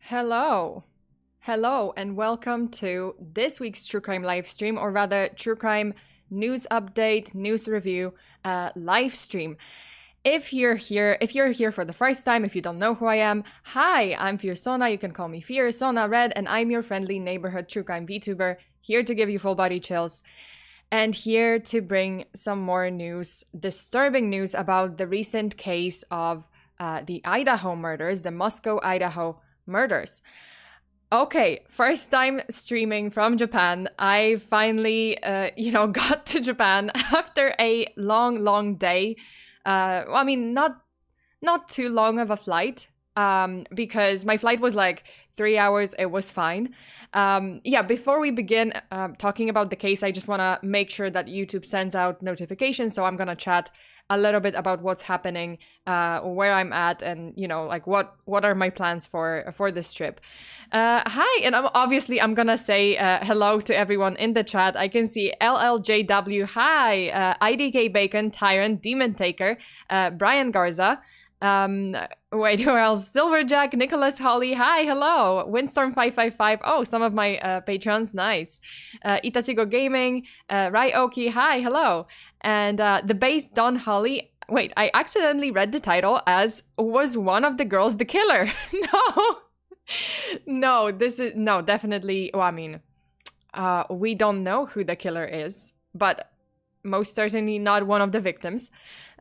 Hello. Hello, and welcome to this week's True Crime live stream, or rather, True Crime news update, news review live stream. If you're here for the first time, if you don't know who I am, hi, I'm FEARSONA. You can call me FEARSONA Red, and I'm your friendly neighborhood True Crime VTuber, here to give you full body chills, and here to bring some more news, disturbing news about the recent case of the Idaho murders, the Moscow, Idaho Murders. Okay, first time streaming from Japan. I finally, got to Japan after a long day. I mean, not too long of a flight, because my flight was like 3 hours. It was fine. Before we begin talking about the case, I just want to make sure that YouTube sends out notifications. So I'm going to chat a little bit about what's happening, where I'm at, and what are my plans for this trip. Hi, and I'm gonna say hello to everyone in the chat. I can see LLJW, hi, IDK Bacon, Tyrant, Demon Taker, Brian Garza, wait, who else? Silverjack, Nicholas Holly, hi, hello, Windstorm555, oh, some of my patrons, nice, Itachigo Gaming, Ryoki, hi, hello, and the base Don Holly. Wait, I accidentally read the title as was one of the girls the killer. No, definitely. Well, I mean, we don't know who the killer is, but most certainly not one of the victims.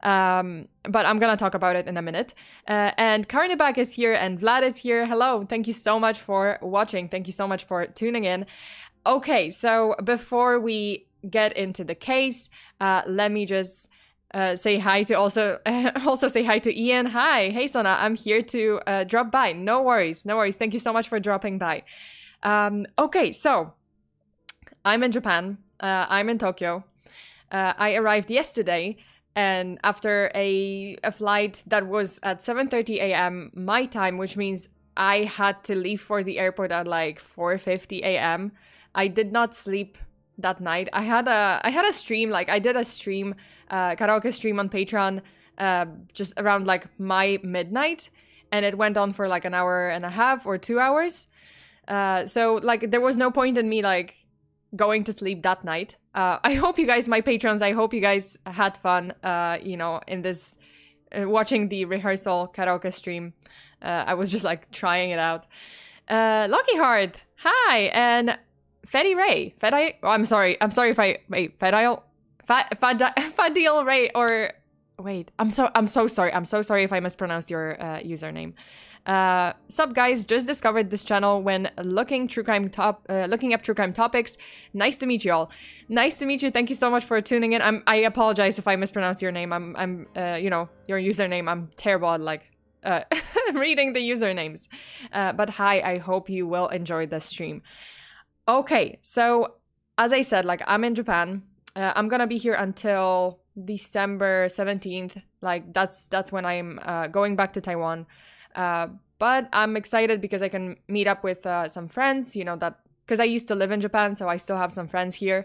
But I'm gonna talk about it in a minute. And Karnibak is here and Vlad is here. Hello, thank you so much for watching. Thank you so much for tuning in. Okay, so before we get into the case, let me just say hi to also say hi to Ian. Hi, hey Sona, I'm here to drop by. No worries. Thank you so much for dropping by. Okay, so I'm in Japan. I'm in Tokyo. I arrived yesterday, and after a flight that was at 7:30 a.m. my time, which means I had to leave for the airport at like 4:50 a.m. I did not sleep that night. I had a stream, like I did a stream, karaoke stream on Patreon, just around like my midnight, and it went on for like an hour and a half or 2 hours. So like there was no point in me like going to sleep that night. I hope you guys, my patrons, I hope you guys had fun, in this watching the rehearsal karaoke stream. I was just like trying it out. Lucky Heart, hi, and Fetty Ray, I'm sorry if I wait, Fadil Ray, or wait, I'm so sorry if I mispronounced your username. Sup guys, just discovered this channel when looking up true crime topics. Nice to meet you all. Nice to meet you. Thank you so much for tuning in. I apologize if I mispronounced your name. I'm your username. I'm terrible at like reading the usernames. But hi, I hope you will enjoy the stream. Okay, so as I said, like I'm in Japan. I'm gonna be here until December 17th. Like that's when I'm going back to Taiwan. But I'm excited because I can meet up with some friends, because I used to live in Japan, so I still have some friends here.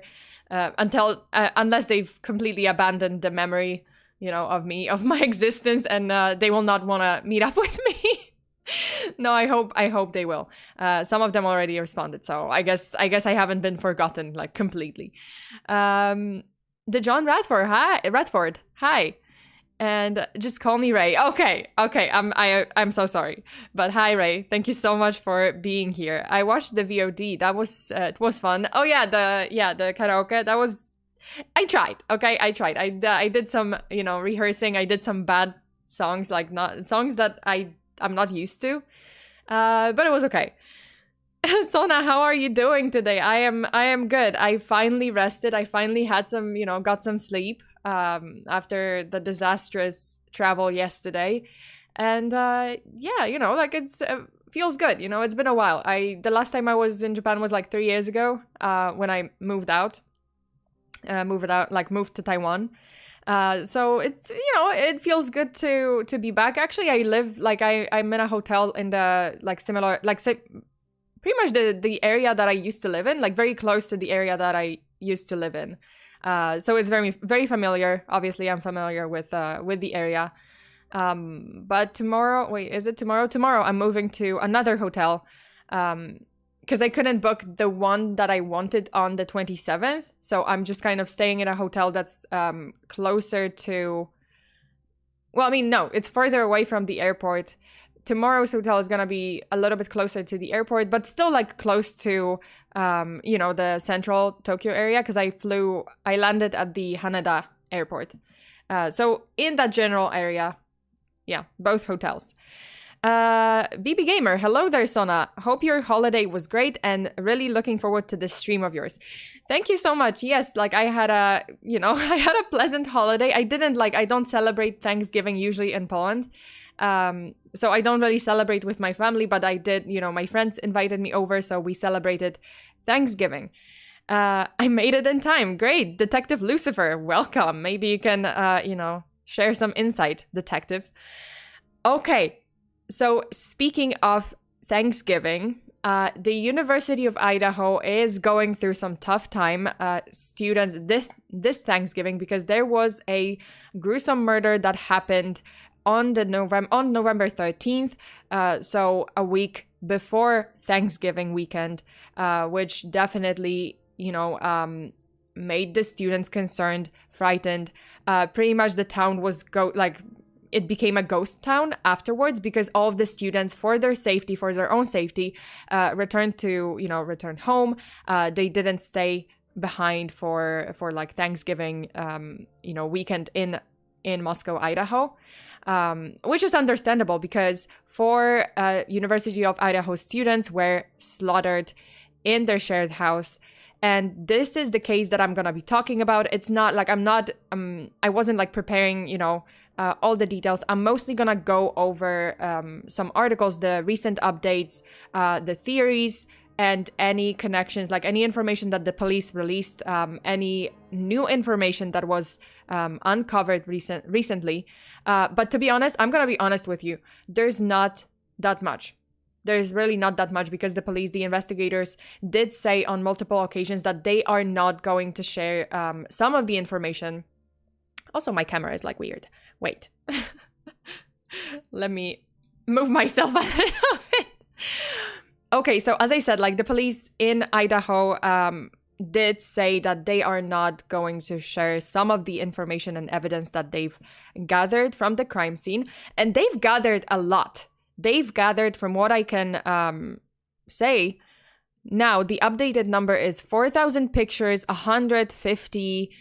Unless they've completely abandoned the memory, of me, of my existence, and they will not want to meet up with me. No, I hope they will. Some of them already responded, so I guess I haven't been forgotten like completely. The John Radford, hi, and just call me Ray. Okay, I'm so sorry, but hi Ray, thank you so much for being here. I watched the VOD. That was it was fun. Oh yeah, the karaoke. That was. I tried. Okay, I tried. I did some rehearsing. I did some bad songs, like not songs that I'm not used to, but it was okay. Sona, how are you doing today? I am good. I finally rested. I finally had some, got some sleep after the disastrous travel yesterday, and like it's feels good. It's been a while. The last time I was in Japan was like 3 years ago, when I moved to Taiwan. So it's, it feels good to be back. Actually, I live, like, I'm in a hotel in the, like, similar, like, pretty much the area that I used to live in, like, very close to the area that I used to live in. So it's very, very familiar. Obviously, I'm familiar with the area. But tomorrow, wait, is it tomorrow? Tomorrow I'm moving to another hotel. Because I couldn't book the one that I wanted on the 27th. So I'm just kind of staying in a hotel that's closer to... Well, I mean, no, it's further away from the airport. Tomorrow's hotel is going to be a little bit closer to the airport, but still like close to, you know, the central Tokyo area, because I landed at the Haneda airport. So in that general area, yeah, both hotels. BB Gamer, hello there, Sona. Hope your holiday was great and really looking forward to this stream of yours. Thank you so much. Yes, like I had a, you know, I had a pleasant holiday. I don't celebrate Thanksgiving usually in Poland. So I don't really celebrate with my family, but I did, you know, my friends invited me over, so we celebrated Thanksgiving. I made it in time. Great. Detective Lucifer, welcome. Maybe you can, you know, share some insight, detective. Okay. So speaking of Thanksgiving, the University of Idaho is going through some tough time, students, this Thanksgiving, because there was a gruesome murder that happened on November 13th, so a week before Thanksgiving weekend, which definitely, you know, made the students concerned, frightened. Pretty much the town was it became a ghost town afterwards, because all of the students, for their safety, for their own safety, returned home. They didn't stay behind for like Thanksgiving, you know, weekend in Moscow, Idaho, which is understandable, because University of Idaho students were slaughtered in their shared house. And this is the case that I'm gonna be talking about. It's not like I wasn't like preparing, you know, all the details. I'm mostly gonna go over some articles, the recent updates, the theories, and any connections, like any information that the police released, any new information that was uncovered recently. But to be honest, I'm gonna be honest with you, there's not that much. There's really not that much, because the investigators did say on multiple occasions that they are not going to share some of the information. Also, my camera is like weird. Wait. Let me move myself a little bit. Okay, so as I said, like the police in Idaho did say that they are not going to share some of the information and evidence that they've gathered from the crime scene. And they've gathered a lot. They've gathered, from what I can say, now the updated number is 4,000 pictures, 150,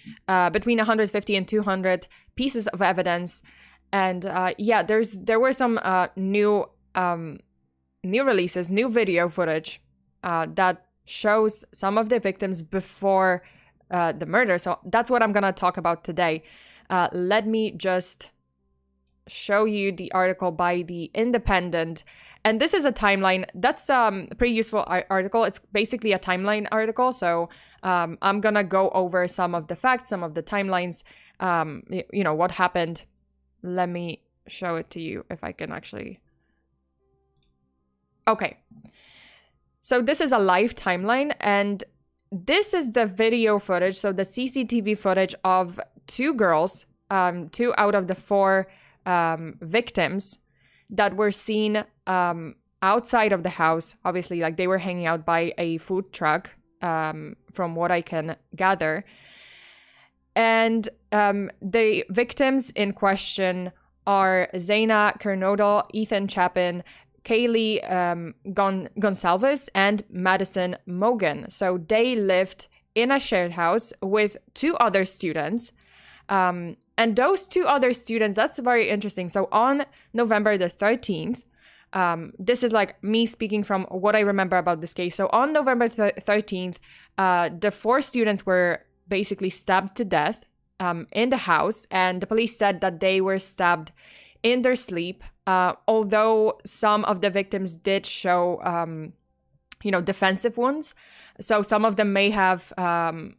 between 150 and 200 pieces of evidence. And yeah, there were some new releases, new video footage that shows some of the victims before the murder. So that's what I'm gonna talk about today. Let me just show you the article by The Independent. And this is a timeline. That's a pretty useful article. It's basically a timeline article. So I'm gonna go over some of the facts, some of the timelines, you know, what happened. Let me show it to you if I can actually. Okay. So this is a live timeline, and this is the video footage. So the CCTV footage of two girls, 2 out of the 4 victims that were seen outside of the house. Obviously, like they were hanging out by a food truck, from what I can gather. And the victims in question are Zaina Kernodle, Ethan Chapin, Kaylee Gonsalves, and Madison Mogan. So they lived in a shared house with 2 other students. And those 2 other students, that's very interesting. So on November the 13th, this is like me speaking from what I remember about this case. So on November 13th, the 4 students were basically stabbed to death in the house. And the police said that they were stabbed in their sleep. Although some of the victims did show, you know, defensive wounds. So some of them may have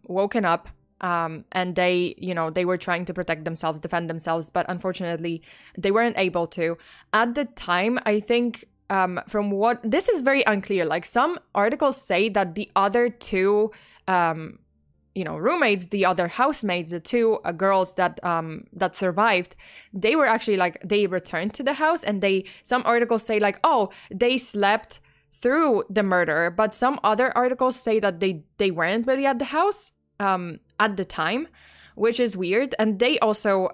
woken up and they, you know, they were trying to protect themselves, defend themselves, but unfortunately they weren't able to. At the time, I think from what, this is very unclear. Like some articles say that the other 2 roommates, the other housemates, the two girls that survived, they were actually like, they returned to the house, and some articles say like, oh, they slept through the murder, but some other articles say that they weren't really at the house at the time, which is weird. And they also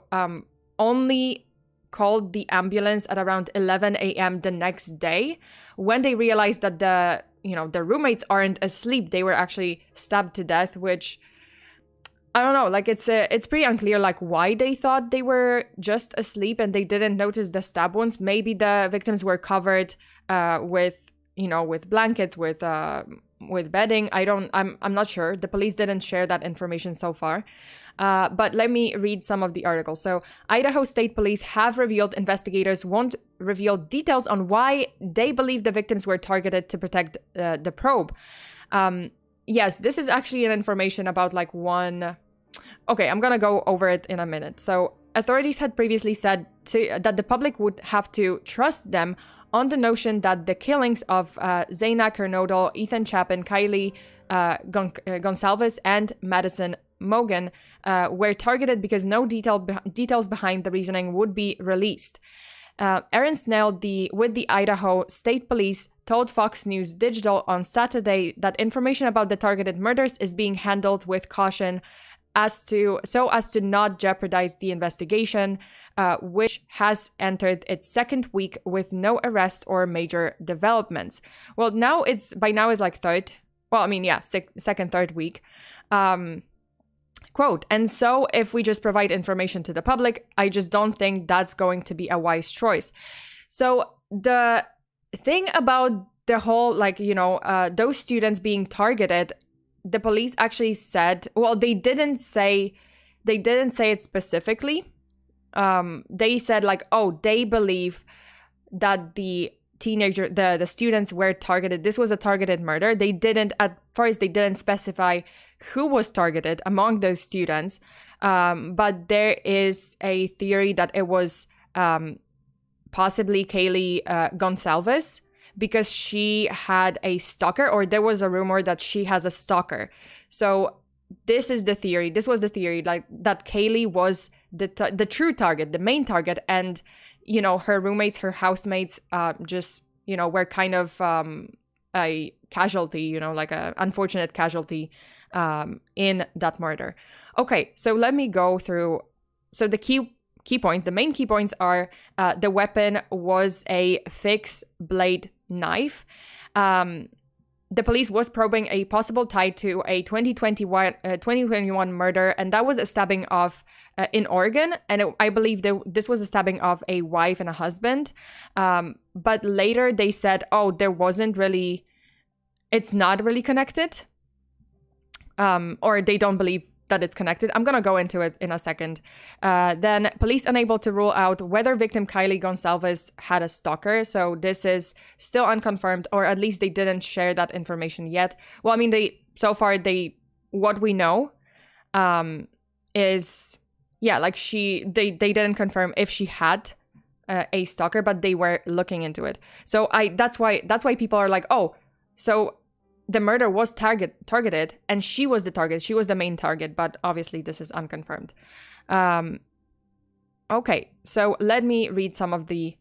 only called the ambulance at around 11 a.m. the next day, when they realized that the roommates aren't asleep. They were actually stabbed to death, which I don't know, like it's pretty unclear like why they thought they were just asleep and they didn't notice the stab wounds. Maybe the victims were covered with blankets, with bedding. I'm not sure. The police didn't share that information so far. But let me read some of the articles. So Idaho State Police have revealed investigators won't reveal details on why they believe the victims were targeted to protect the probe. Yes, this is actually an information about like one... Okay, I'm gonna go over it in a minute. So authorities had previously said that the public would have to trust them on the notion that the killings of Zaina Kernodle, Ethan Chapin, Kylie Gonsalves, and Madison Mogan were targeted because no details behind the reasoning would be released. Aaron Snell with the Idaho State Police told Fox News Digital on Saturday that information about the targeted murders is being handled with caution so as to not jeopardize the investigation, which has entered its second week with no arrest or major developments. Well, by now it's like second, third week. Quote, and so if we just provide information to the public, I just don't think that's going to be a wise choice. So the thing about the whole, those students being targeted, the police actually said, well, they didn't say it specifically. They said like, oh, they believe that the students were targeted. This was a targeted murder. At first they didn't specify who was targeted among those students. But there is a theory that it was possibly Kaylee Gonsalves, because she had a stalker, or there was a rumor that she has a stalker. So this was the theory, like that Kaylee was the true target, the main target, and her roommates, her housemates, were kind of a casualty, like a unfortunate casualty in that murder. Okay, so let me go through. So the key points, the main key points are the weapon was a fixed blade knife. The police was probing a possible tie to a 2021 murder, and that was a stabbing of in Oregon, and I believe this was a stabbing of a wife and a husband. But later they said, oh, it's not really connected, or they don't believe that it's connected. I'm gonna go into it in a second. Then police unable to rule out whether victim Kylie Gonsalves had a stalker. So this is still unconfirmed, or at least they didn't share that information yet. Well, I mean, what we know is, they didn't confirm if she had a stalker, but they were looking into it. So that's why people are like, oh, so the murder was targeted, and she was the target. She was the main target, but obviously this is unconfirmed. Okay, so let me read some of the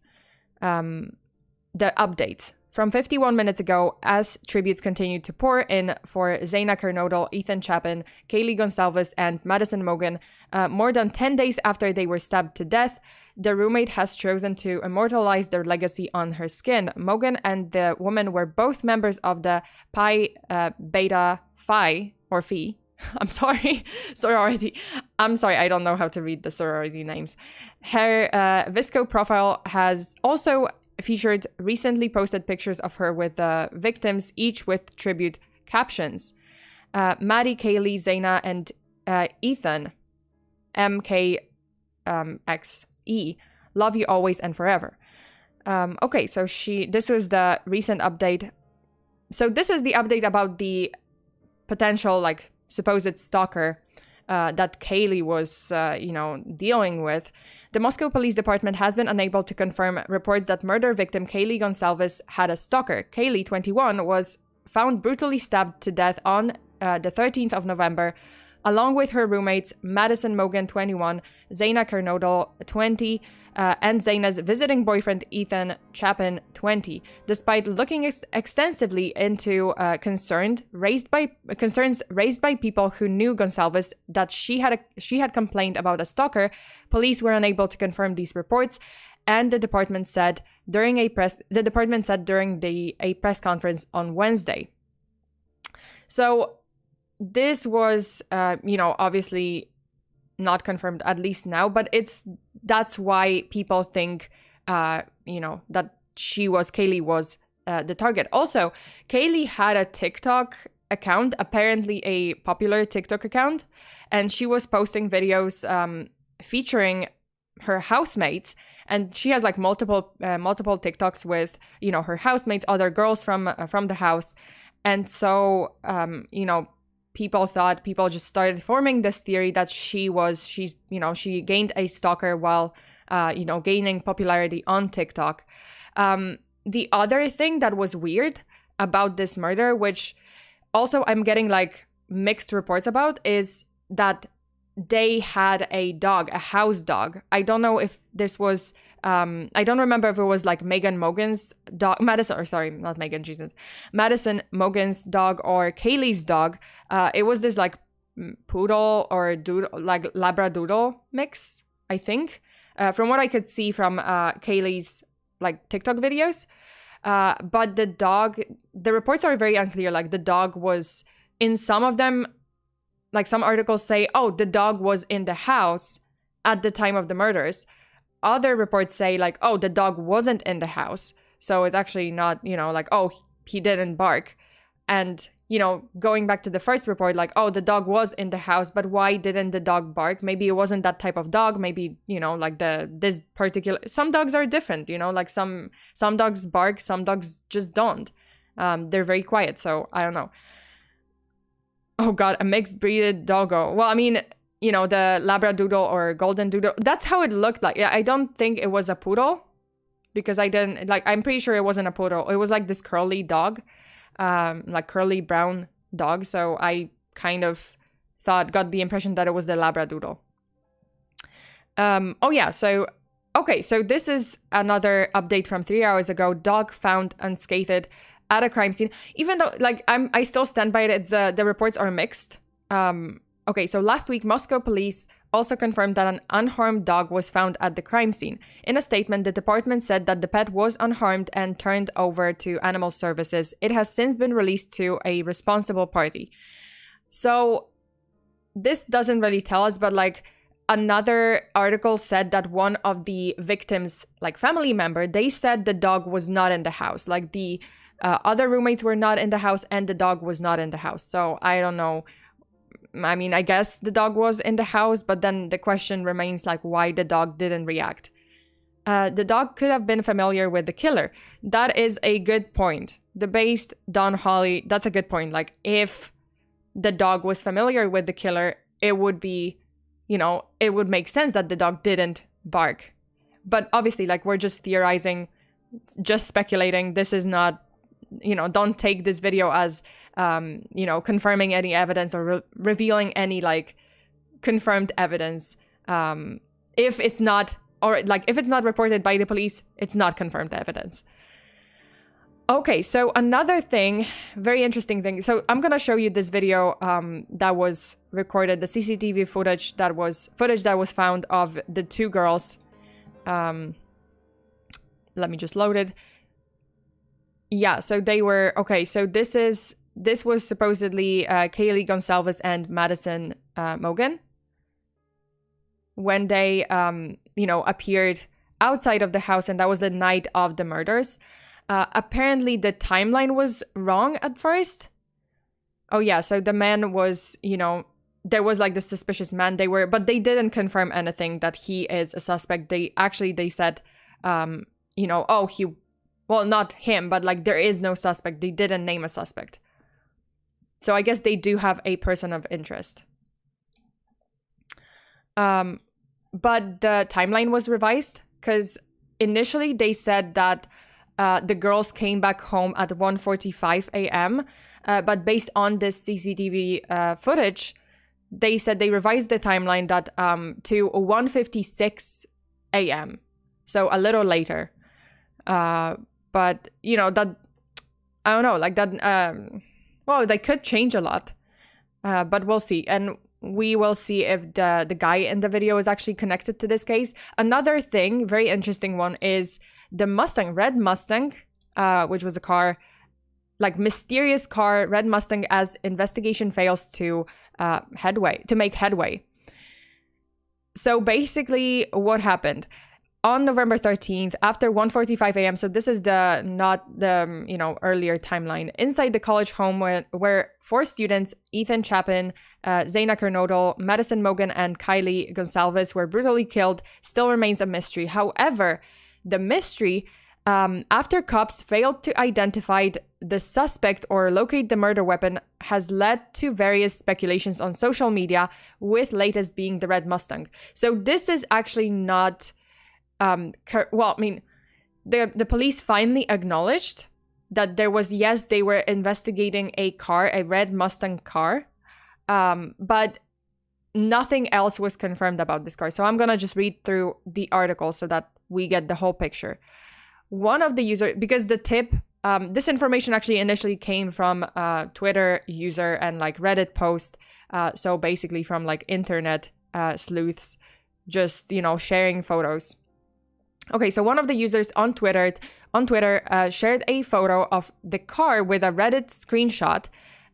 updates. From 51 minutes ago, as tributes continued to pour in for Zaina Kernodle, Ethan Chapin, Kaylee Gonsalves, and Madison Mogan, more than 10 days after they were stabbed to death, the roommate has chosen to immortalize their legacy on her skin. Mogan and the woman were both members of the Pi Beta Phi, or Phi. I'm sorry, sorority. I'm sorry, I don't know how to read the sorority names. Her Visco profile has also featured recently posted pictures of her with the victims, each with tribute captions. Maddie, Kaylee, Zaina, and Ethan, MKXE, love you always and forever. Okay, so this was the recent update. So this is the update about the potential, supposed stalker that Kaylee was, dealing with. The Moscow Police Department has been unable to confirm reports that murder victim Kaylee Gonsalves had a stalker. Kaylee, 21, was found brutally stabbed to death on the 13th of November along with her roommates Madison Mogan, 21, Zaina Kernodle, 20, and Zaina's visiting boyfriend Ethan Chapin, 20. Despite looking extensively into concerns raised by people who knew Gonsalves that she had complained about a stalker, police were unable to confirm these reports, and the department said during a press conference on Wednesday. So this was, obviously not confirmed, at least now, but that's why people think, that Kaylee was the target. Also, Kaylee had a TikTok account, apparently a popular TikTok account, and she was posting videos featuring her housemates, and she has like multiple TikToks with, her housemates, other girls from the house. And so, people just started forming this theory that she gained a stalker while, gaining popularity on TikTok. The other thing that was weird about this murder, which also I'm getting like mixed reports about, is that they had a dog, a house dog. I don't know if this was, I don't remember if it was like Madison Mogan's dog or Kaylee's dog. It was this like poodle or doodle, like labradoodle mix, I think, from what I could see from Kaylee's like TikTok videos. But the reports are very unclear. Like the dog was, in some of them, like some articles say, oh, the dog was in the house at the time of the murders. Other reports say like, oh, the dog wasn't in the house. So it's actually not, like, oh, he didn't bark. And, going back to the first report, like, oh, the dog was in the house, but why didn't the dog bark? Maybe it wasn't that type of dog. Maybe, like this particular, some dogs are different, like some dogs bark, some dogs just don't. They're very quiet. So I don't know. Oh God, a mixed breed doggo. Well, I mean, the Labradoodle or Golden Doodle, that's how it looked like. Yeah, I don't think it was a poodle, because I'm pretty sure it wasn't a poodle. It was like this curly dog, like curly brown dog. So I kind of got the impression that it was the Labradoodle. So this is another update from 3 hours ago. Dog found unscathed at a crime scene. Even though, like, I still stand by it. It's the reports are mixed. So last week, Moscow police also confirmed that an unharmed dog was found at the crime scene. In a statement, the department said that the pet was unharmed and turned over to animal services. It has since been released to a responsible party. So this doesn't really tell us, but like another article said that one of the victims, like family member, they said the dog was not in the house. Like the other roommates were not in the house and the dog was not in the house. So I don't know. I mean, I guess the dog was in the house, but then the question remains like why the dog didn't react. The dog could have been familiar with the killer. That is a good point. The based Don Holly, that's a good point. Like if the dog was familiar with the killer, it would be, it would make sense that the dog didn't bark. But obviously, like we're just theorizing, just speculating. This is not, don't take this video as, confirming any evidence or revealing any like confirmed evidence. If it's not reported by the police, it's not confirmed evidence. Okay, so another thing, very interesting thing. So I'm gonna show you this video that was recorded, the CCTV footage that was found of the two girls. Let me just load it. Yeah, so they were, okay, so this was supposedly Kaylee Gonsalves and Madison Mogan when they, appeared outside of the house, and that was the night of the murders. Apparently the timeline was wrong at first. Oh yeah, so the man was, there was like the suspicious man. But they didn't confirm anything that he is a suspect. They said, well, not him, but like there is no suspect. They didn't name a suspect. So I guess they do have a person of interest. But the timeline was revised because initially they said that the girls came back home at 1:45 a.m. But based on this CCTV footage, they said they revised the timeline that to 1:56 a.m. So a little later. But you know that, I don't know, like that. Well, they could change a lot, but we'll see. And we will see if the guy in the video is actually connected to this case. Another thing, very interesting one, is the Mustang, red Mustang, which was a car, like mysterious car, red Mustang, as investigation fails to make headway. So basically what happened on November 13th after 1:45 a.m. So this is not the earlier timeline. Inside the college home where 4 students, Ethan Chapin, Zaina Kernodle, Madison Mogan, and Kylie Gonsalves, were brutally killed still remains a mystery. However, the mystery, after cops failed to identify the suspect or locate the murder weapon, has led to various speculations on social media, with latest being the red Mustang. So this is actually not... the police finally acknowledged that there was, yes, they were investigating a red Mustang car, but nothing else was confirmed about this car. So I'm gonna just read through the article so that we get the whole picture. One of the users, because the tip, this information actually initially came from a Twitter user and like Reddit post, so basically from like internet sleuths, just, sharing photos. Okay, so one of the users on Twitter shared a photo of the car with a Reddit screenshot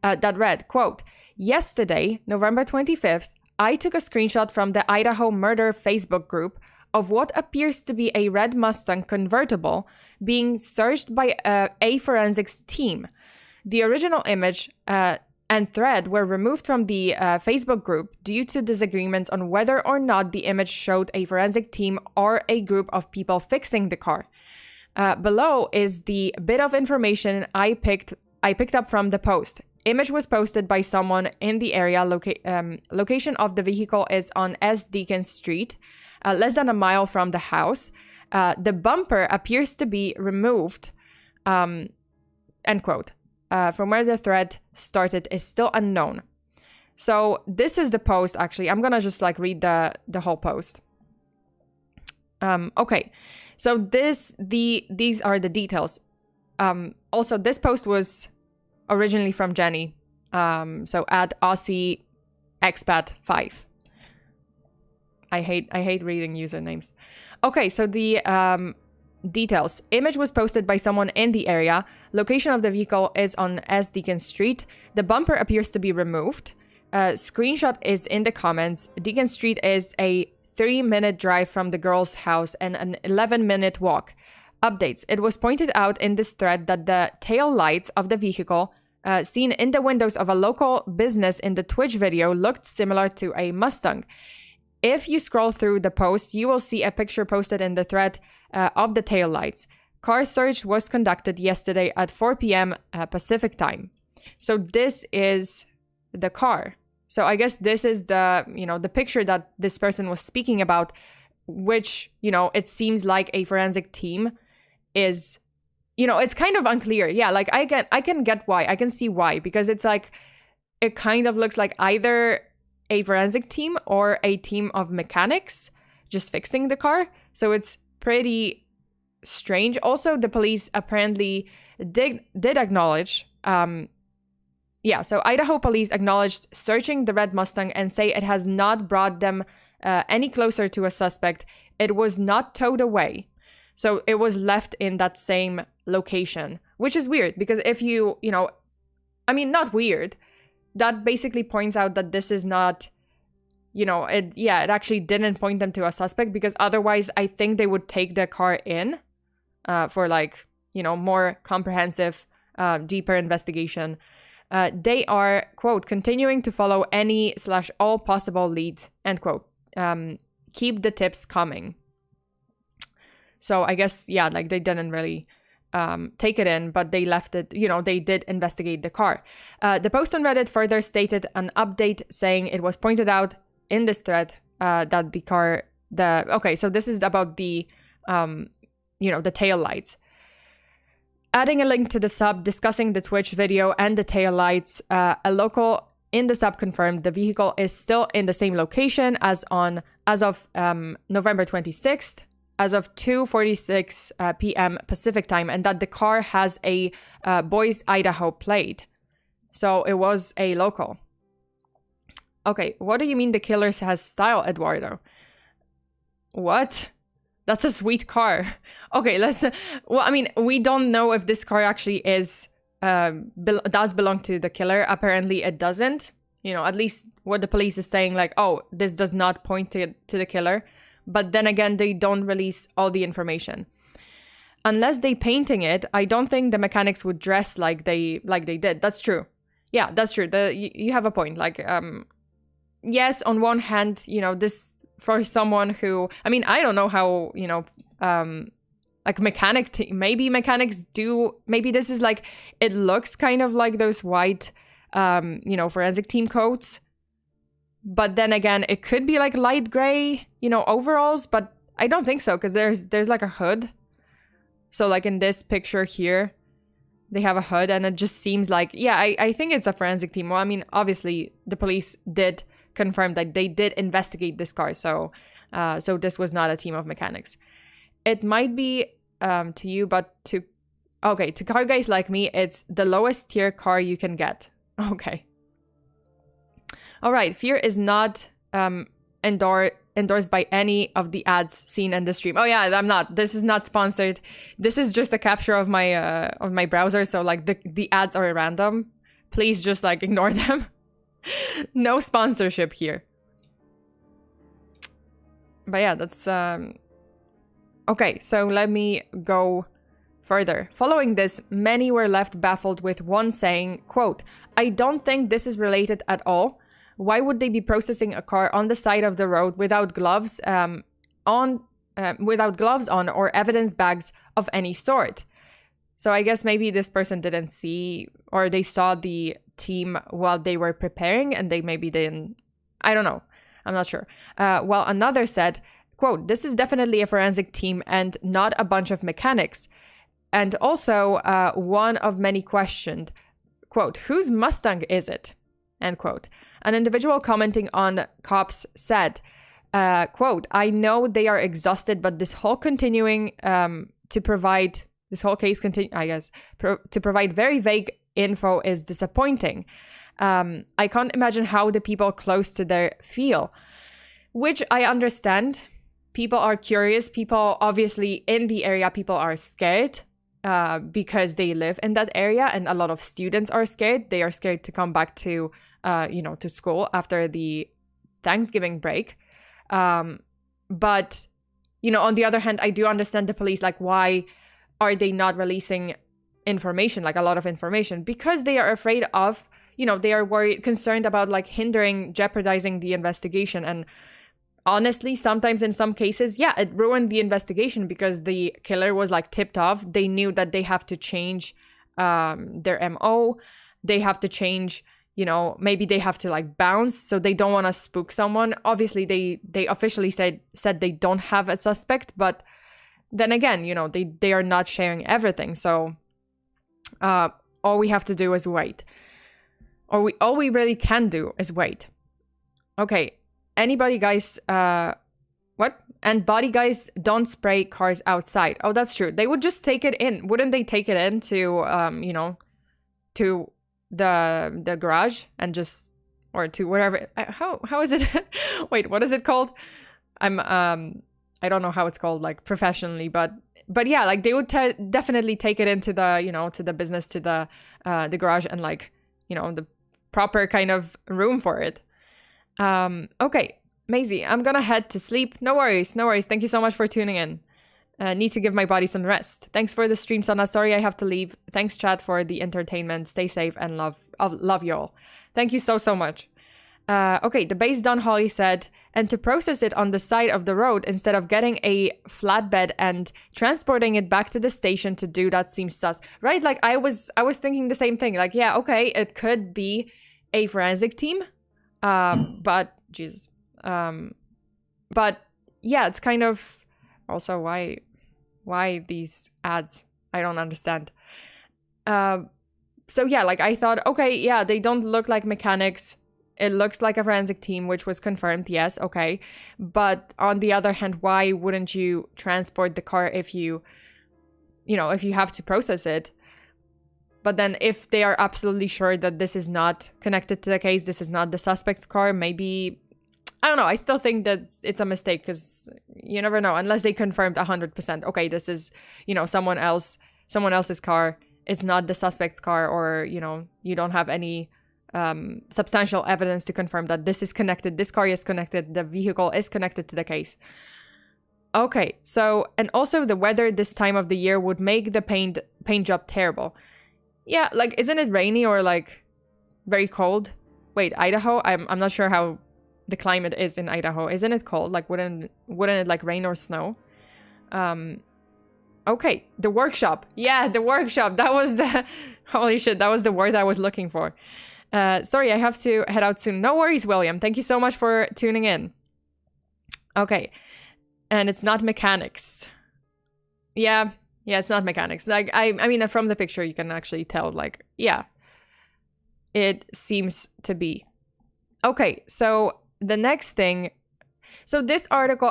that read, quote, "Yesterday, November 25th, I took a screenshot from the Idaho Murder Facebook group of what appears to be a red Mustang convertible being searched by a forensics team. The original image and thread were removed from the Facebook group due to disagreements on whether or not the image showed a forensic team or a group of people fixing the car. Below is the bit of information I picked up from the post. Image was posted by someone in the area. Location of the vehicle is on S. Deacon Street, less than a mile from the house. The bumper appears to be removed." End quote. From where the thread started is still unknown. So this is the post, actually. I'm gonna just like read the whole post. Okay, so these are the details. Also, this post was originally from Jenny. So at Aussie Expat 5. I hate reading usernames. Okay, so the details. Image was posted by someone in the area. Location of the vehicle is on S. Deacon Street. The bumper appears to be removed. Screenshot is in the comments. Deacon Street is a 3-minute drive from the girl's house and an 11-minute walk. Updates. It was pointed out in this thread that the tail lights of the vehicle seen in the windows of a local business in the Twitch video looked similar to a Mustang. If you scroll through the post, you will see a picture posted in the thread of the taillights. Car search was conducted yesterday at 4 p.m. Pacific time. So this is the car. So I guess this is the picture that this person was speaking about, which, it seems like a forensic team is, it's kind of unclear. Yeah, like I can get why. I can see why, because it's like, it kind of looks like either a forensic team or a team of mechanics just fixing the car. So it's pretty strange. Also, the police apparently did acknowledge, so Idaho police acknowledged searching the red Mustang and say it has not brought them any closer to a suspect. It was not towed away. So it was left in that same location, which is weird because if not weird. That basically points out that this is not, it actually didn't point them to a suspect, because otherwise I think they would take the car in for more comprehensive, deeper investigation. They are, quote, continuing to follow any/all possible leads, end quote. Keep the tips coming. So I guess, they didn't really take it in, but they left it, they did investigate the car. The post on Reddit further stated an update saying it was pointed out in this thread that the car, so this is about the, the tail lights. Adding a link to the sub discussing the Twitch video and the tail lights, a local in the sub confirmed the vehicle is still in the same location as of November 26th, as of 2:46 p.m. Pacific time, and that the car has a Boise, Idaho plate. So it was a local. Okay, what do you mean the killer has style, Eduardo? What? That's a sweet car. Okay, well, I mean, we don't know if this car actually is does belong to the killer. Apparently it doesn't. You know, at least what the police is saying, like, oh, this does not point to the killer. But then again, they don't release all the information. Unless they painting it, I don't think the mechanics would dress like they did. That's true. Yeah, that's true. You have a point. Like, yes, on one hand, you know, this for someone who, I mean, I don't know how, you know, like maybe mechanics do, maybe this is like, it looks kind of like those white, you know, forensic team coats. But then again, it could be like light gray, you know, overalls, but I don't think so, because there's like a hood. So like in this picture here, they have a hood, and it just seems like, yeah, I think it's a forensic team. Well, I mean, obviously the police did confirm that they did investigate this car, so this was not a team of mechanics. It might be to you, but to car guys like me, it's the lowest tier car you can get. Okay. All right, Fear is not endorsed by any of the ads seen in the stream. Oh yeah, I'm not. This is not sponsored. This is just a capture of my browser, so like the ads are random. Please just like ignore them. No sponsorship here. But yeah, that's okay, so let me go further. Following this, many were left baffled, with one saying, quote, "I don't think this is related at all. Why would they be processing a car on the side of the road without gloves on or evidence bags of any sort?" So I guess maybe this person didn't see, or they saw the team while they were preparing and they maybe didn't, I don't know. I'm not sure. While another said, quote, "This is definitely a forensic team and not a bunch of mechanics." And also one of many questioned, quote, "Whose Mustang is it?" End quote. An individual commenting on cops said, quote, "I know they are exhausted, but this whole case to provide very vague info is disappointing. I can't imagine how the people close to there feel," which I understand. People are curious. People, obviously, in the area, people are scared because they live in that area, and a lot of students are scared. They are scared to come back to to school after the Thanksgiving break. But, on the other hand, I do understand the police, like, why are they not releasing information, like a lot of information? Because they are afraid of, they are concerned about like jeopardizing the investigation. And honestly, sometimes in some cases, yeah, it ruined the investigation because the killer was like tipped off. They knew that they have to change their MO. They have to change, maybe they have to like bounce, so they don't want to spook someone. Obviously, they officially said they don't have a suspect, but then again, they are not sharing everything. So all we have to do is wait. All we really can do is wait. Okay, anybody guys, what? And body guys don't spray cars outside. Oh, that's true. They would just take it in. Wouldn't they take it in to, to the garage and just, or to whatever. How is it? Wait, what is it called? I don't know how it's called, like, professionally, but yeah, like, they would definitely take it into the, to the business, to the garage, and like, the proper kind of room for it. Okay, Maisie, I'm gonna head to sleep. No worries. Thank you so much for tuning in. Need to give my body some rest. Thanks for the stream, Sana. Sorry I have to leave. Thanks, chat, for the entertainment. Stay safe and love you all. Thank you so much. Okay, the base Don Holly said, and to process it on the side of the road instead of getting a flatbed and transporting it back to the station to do that seems sus. Right? Like, I was thinking the same thing. Like, yeah, okay, it could be a forensic team. But Jesus. But yeah, it's kind of also why these ads? I don't understand. So yeah, like, I thought, okay, yeah, they don't look like mechanics. It looks like a forensic team, which was confirmed. Yes, okay. But on the other hand, why wouldn't you transport the car if you have to process it? But then if they are absolutely sure that this is not connected to the case, this is not the suspect's car, maybe, I don't know. I still think that it's a mistake because you never know unless they confirmed 100%. Okay, this is, someone else's car. It's not the suspect's car, or, you don't have any substantial evidence to confirm that this is connected. This car is connected. The vehicle is connected to the case. Okay, so, and also the weather this time of the year would make the paint job terrible. Yeah, like, isn't it rainy or, like, very cold? Wait, Idaho? I'm not sure how the climate is in Idaho. Isn't it cold? Like, wouldn't it, like, rain or snow? Okay, the workshop. Yeah, the workshop. That was the... Holy shit, that was the word I was looking for. Sorry, I have to head out soon. No worries, William. Thank you so much for tuning in. Okay, and it's not mechanics. Yeah, it's not mechanics. Like, I mean, from the picture, you can actually tell, like, yeah, it seems to be. Okay, so the next thing. So this article,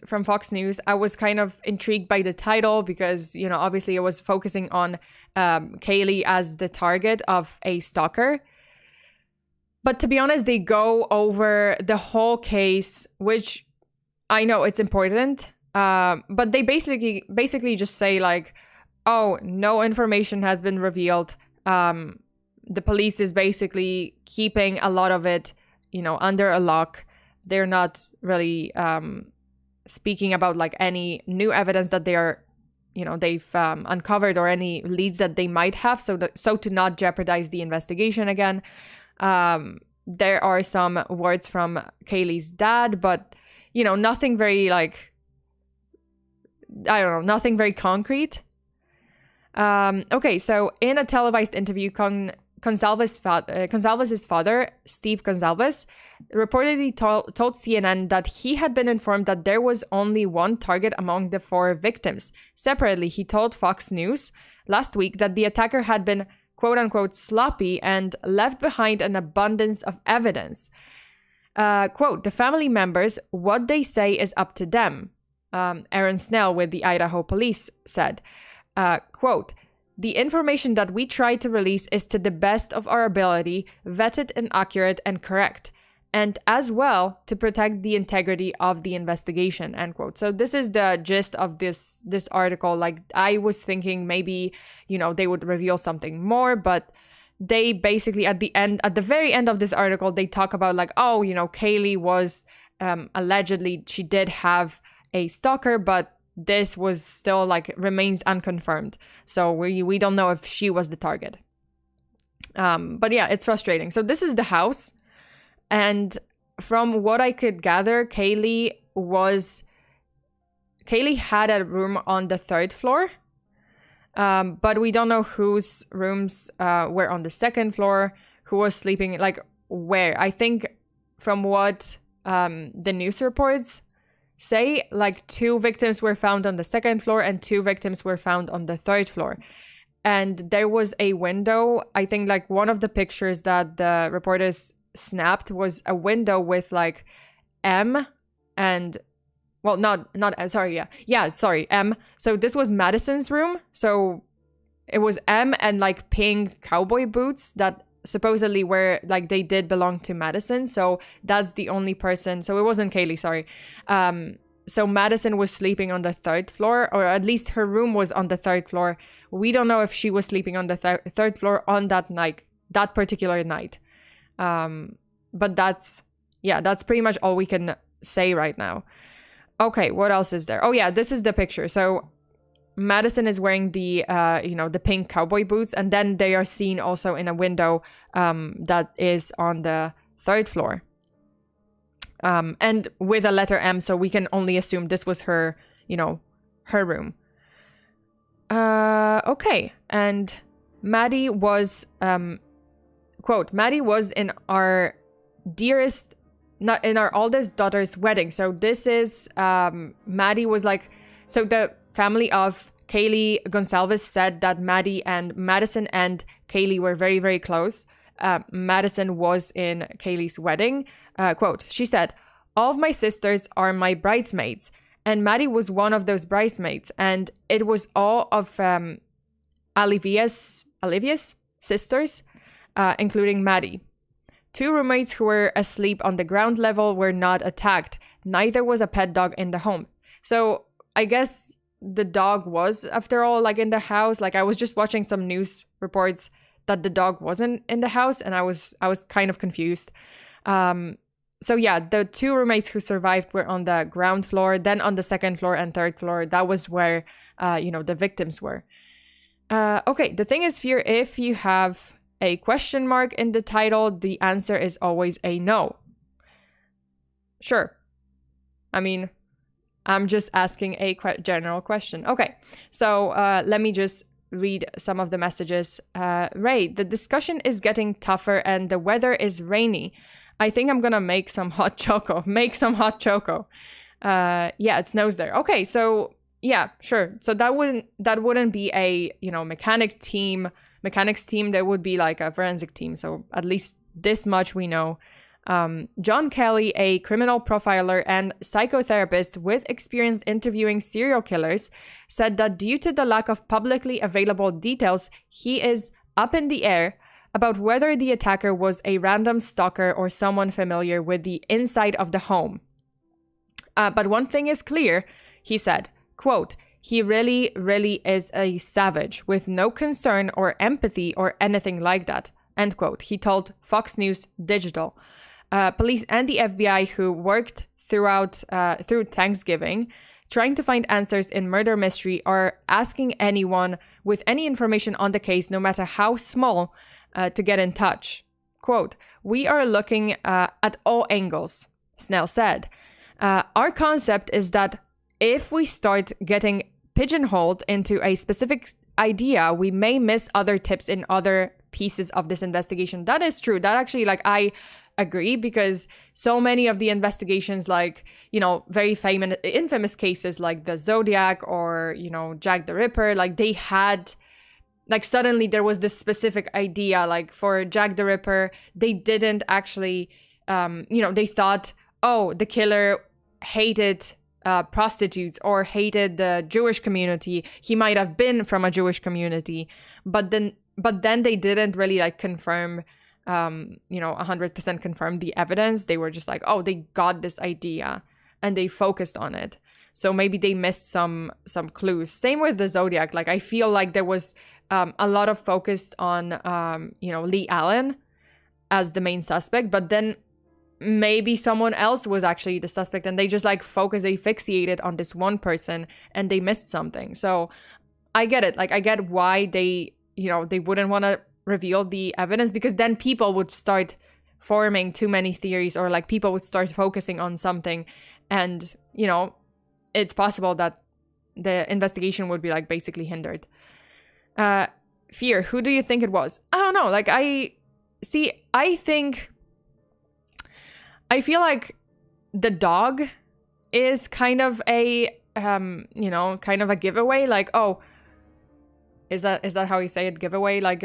from Fox News, I was kind of intrigued by the title because, obviously it was focusing on Kaylee as the target of a stalker. But to be honest, they go over the whole case, which I know it's important. But they basically just say, like, oh, no information has been revealed. The police is basically keeping a lot of it, under a lock. They're not really speaking about, like, any new evidence that they are, they've uncovered, or any leads that they might have. So to not jeopardize the investigation again. There are some words from Kaylee's dad, but, nothing very, like, I don't know, nothing very concrete. Okay, so in a televised interview, Gonzalez's father, Steve Gonzalez, reportedly told CNN that he had been informed that there was only one target among the 4 victims. Separately, he told Fox News last week that the attacker had been, quote-unquote, sloppy and left behind an abundance of evidence. Quote, the family members, what they say is up to them. Aaron Snell with the Idaho police said, quote, the information that we try to release is to the best of our ability, vetted and accurate and correct, and as well to protect the integrity of the investigation, end quote. So this is the gist of this article. Like, I was thinking maybe, they would reveal something more, but they basically at the very end of this article, they talk about, like, oh, Kaylee was allegedly, she did have a stalker, but this was still, like, remains unconfirmed. So we don't know if she was the target. But yeah, it's frustrating. So this is the house. And from what I could gather, Kaylee had a room on the 3rd floor. But we don't know whose rooms were on the 2nd floor, who was sleeping, like, where. I think from what the news reports say, like, 2 victims were found on the 2nd floor and 2 victims were found on the 3rd floor. And there was a window. I think, like, one of the pictures that the reporters snapped was a window with, like, M and, well, M. So this was Madison's room. So it was M and, like, pink cowboy boots that supposedly were, like, they did belong to Madison. So that's the only person. So it wasn't Kaylee, sorry. So Madison was sleeping on the 3rd floor, or at least her room was on the 3rd floor. We don't know if she was sleeping on the 3rd floor on that night, that particular night. But that's pretty much all we can say right now. Okay, what else is there? Oh yeah, this is the picture. So Madison is wearing the the pink cowboy boots, and then they are seen also in a window that is on the 3rd floor. And with a letter M, so we can only assume this was her, her room. Okay, and Maddie was, quote, Maddie was in our dearest, not in our oldest daughter's wedding. So this is, Maddie was like, so the family of Kaylee Gonzalez said that Maddie and Madison and Kaylee were very, very close. Madison was in Kaylee's wedding. Quote, she said, "All of my sisters are my bridesmaids, and Maddie was one of those bridesmaids, and it was all of Olivia's sisters, including Maddie. 2 roommates who were asleep on the ground level were not attacked. Neither was a pet dog in the home." So I guess the dog was, after all, like in the house. Like I was just watching some news reports that the dog wasn't in the house, and I was kind of confused. So yeah, the 2 roommates who survived were on the ground floor, then on the 2nd floor and 3rd floor. That was where, the victims were. Okay, the thing is, Fear, if you have a question mark in the title, the answer is always a no. Sure. I mean, I'm just asking a general question. Okay, so let me just read some of the messages. Ray, the discussion is getting tougher and the weather is rainy. I think I'm gonna make some hot choco. Make some hot choco. Yeah, it snows there. Okay, so yeah, sure. So that wouldn't be a mechanics team. There would be like a forensic team. So at least this much we know. John Kelly, a criminal profiler and psychotherapist with experience interviewing serial killers, said that due to the lack of publicly available details, he is up in the air about whether the attacker was a random stalker or someone familiar with the inside of the home. But one thing is clear, he said, quote, "He really, really is a savage with no concern or empathy or anything like that," end quote. He told Fox News Digital. Police and the FBI, who worked through Thanksgiving, trying to find answers in murder mystery, are asking anyone with any information on the case, no matter how small, to get in touch. Quote, "We are looking at all angles," Snell said. "Our concept is that if we start getting pigeonholed into a specific idea, we may miss other tips in other pieces of this investigation." That is true. That actually, like, I agree, because so many of the investigations, like, very infamous cases like the Zodiac or, Jack the Ripper, like they had, like, suddenly there was this specific idea. Like for Jack the Ripper, they didn't actually, they thought, oh, the killer hated prostitutes or hated the Jewish community. He might have been from a Jewish community, but then they didn't really like confirm, 100% confirm the evidence. They were just like, oh, they got this idea and they focused on it. So maybe they missed some clues. Same with the Zodiac. Like I feel like there was a lot of focus on, Lee Allen as the main suspect, but then maybe someone else was actually the suspect and they just like they fixated on this one person and they missed something. So I get it. Like I get why they wouldn't want to reveal the evidence, because then people would start forming too many theories, or like people would start focusing on something, and it's possible that the investigation would be like basically hindered. Fear, who do you think it was? I don't know. Like I feel like the dog is kind of a kind of a giveaway. Like, oh, is that how you say it? Giveaway? Like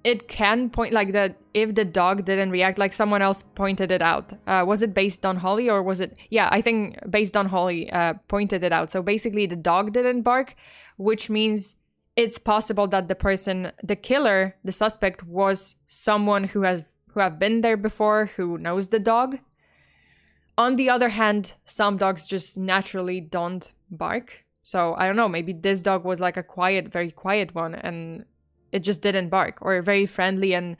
it can point like that if the dog didn't react, like someone else pointed it out. Was it based on Holly, or was it? Yeah, I think based on Holly pointed it out. So basically the dog didn't bark, which means it's possible that the killer, the suspect, was someone who have been there before, who knows the dog. On the other hand, some dogs just naturally don't bark. So I don't know, maybe this dog was like a very quiet one, and it just didn't bark, or very friendly and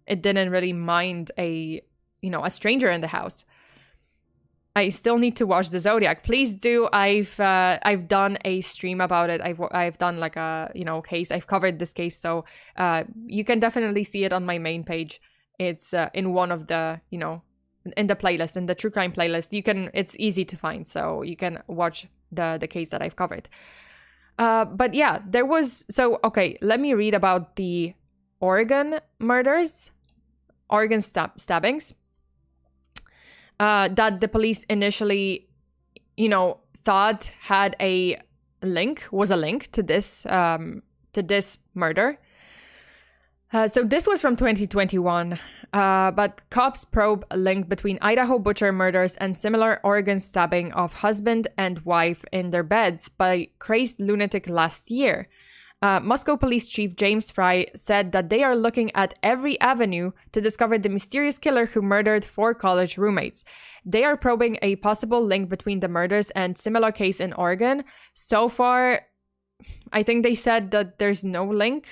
it didn't really mind a stranger in the house. I still need to watch the Zodiac. Please do. I've done a stream about it. I've done like a case. I've covered this case, so you can definitely see it on my main page. It's in one of the in the playlist, in the true crime playlist. It's easy to find, so you can watch the case that I've covered. But yeah, there was, so okay, let me read about the Oregon murders, Oregon stabbings, that the police initially, thought had a link to this murder. So this was from 2021, but cops probe a link between Idaho butcher murders and similar Oregon stabbing of husband and wife in their beds by crazed lunatic last year. Moscow Police Chief James Fry said that they are looking at every avenue to discover the mysterious killer who murdered 4 college roommates. They are probing a possible link between the murders and similar case in Oregon. So far, I think they said that there's no link.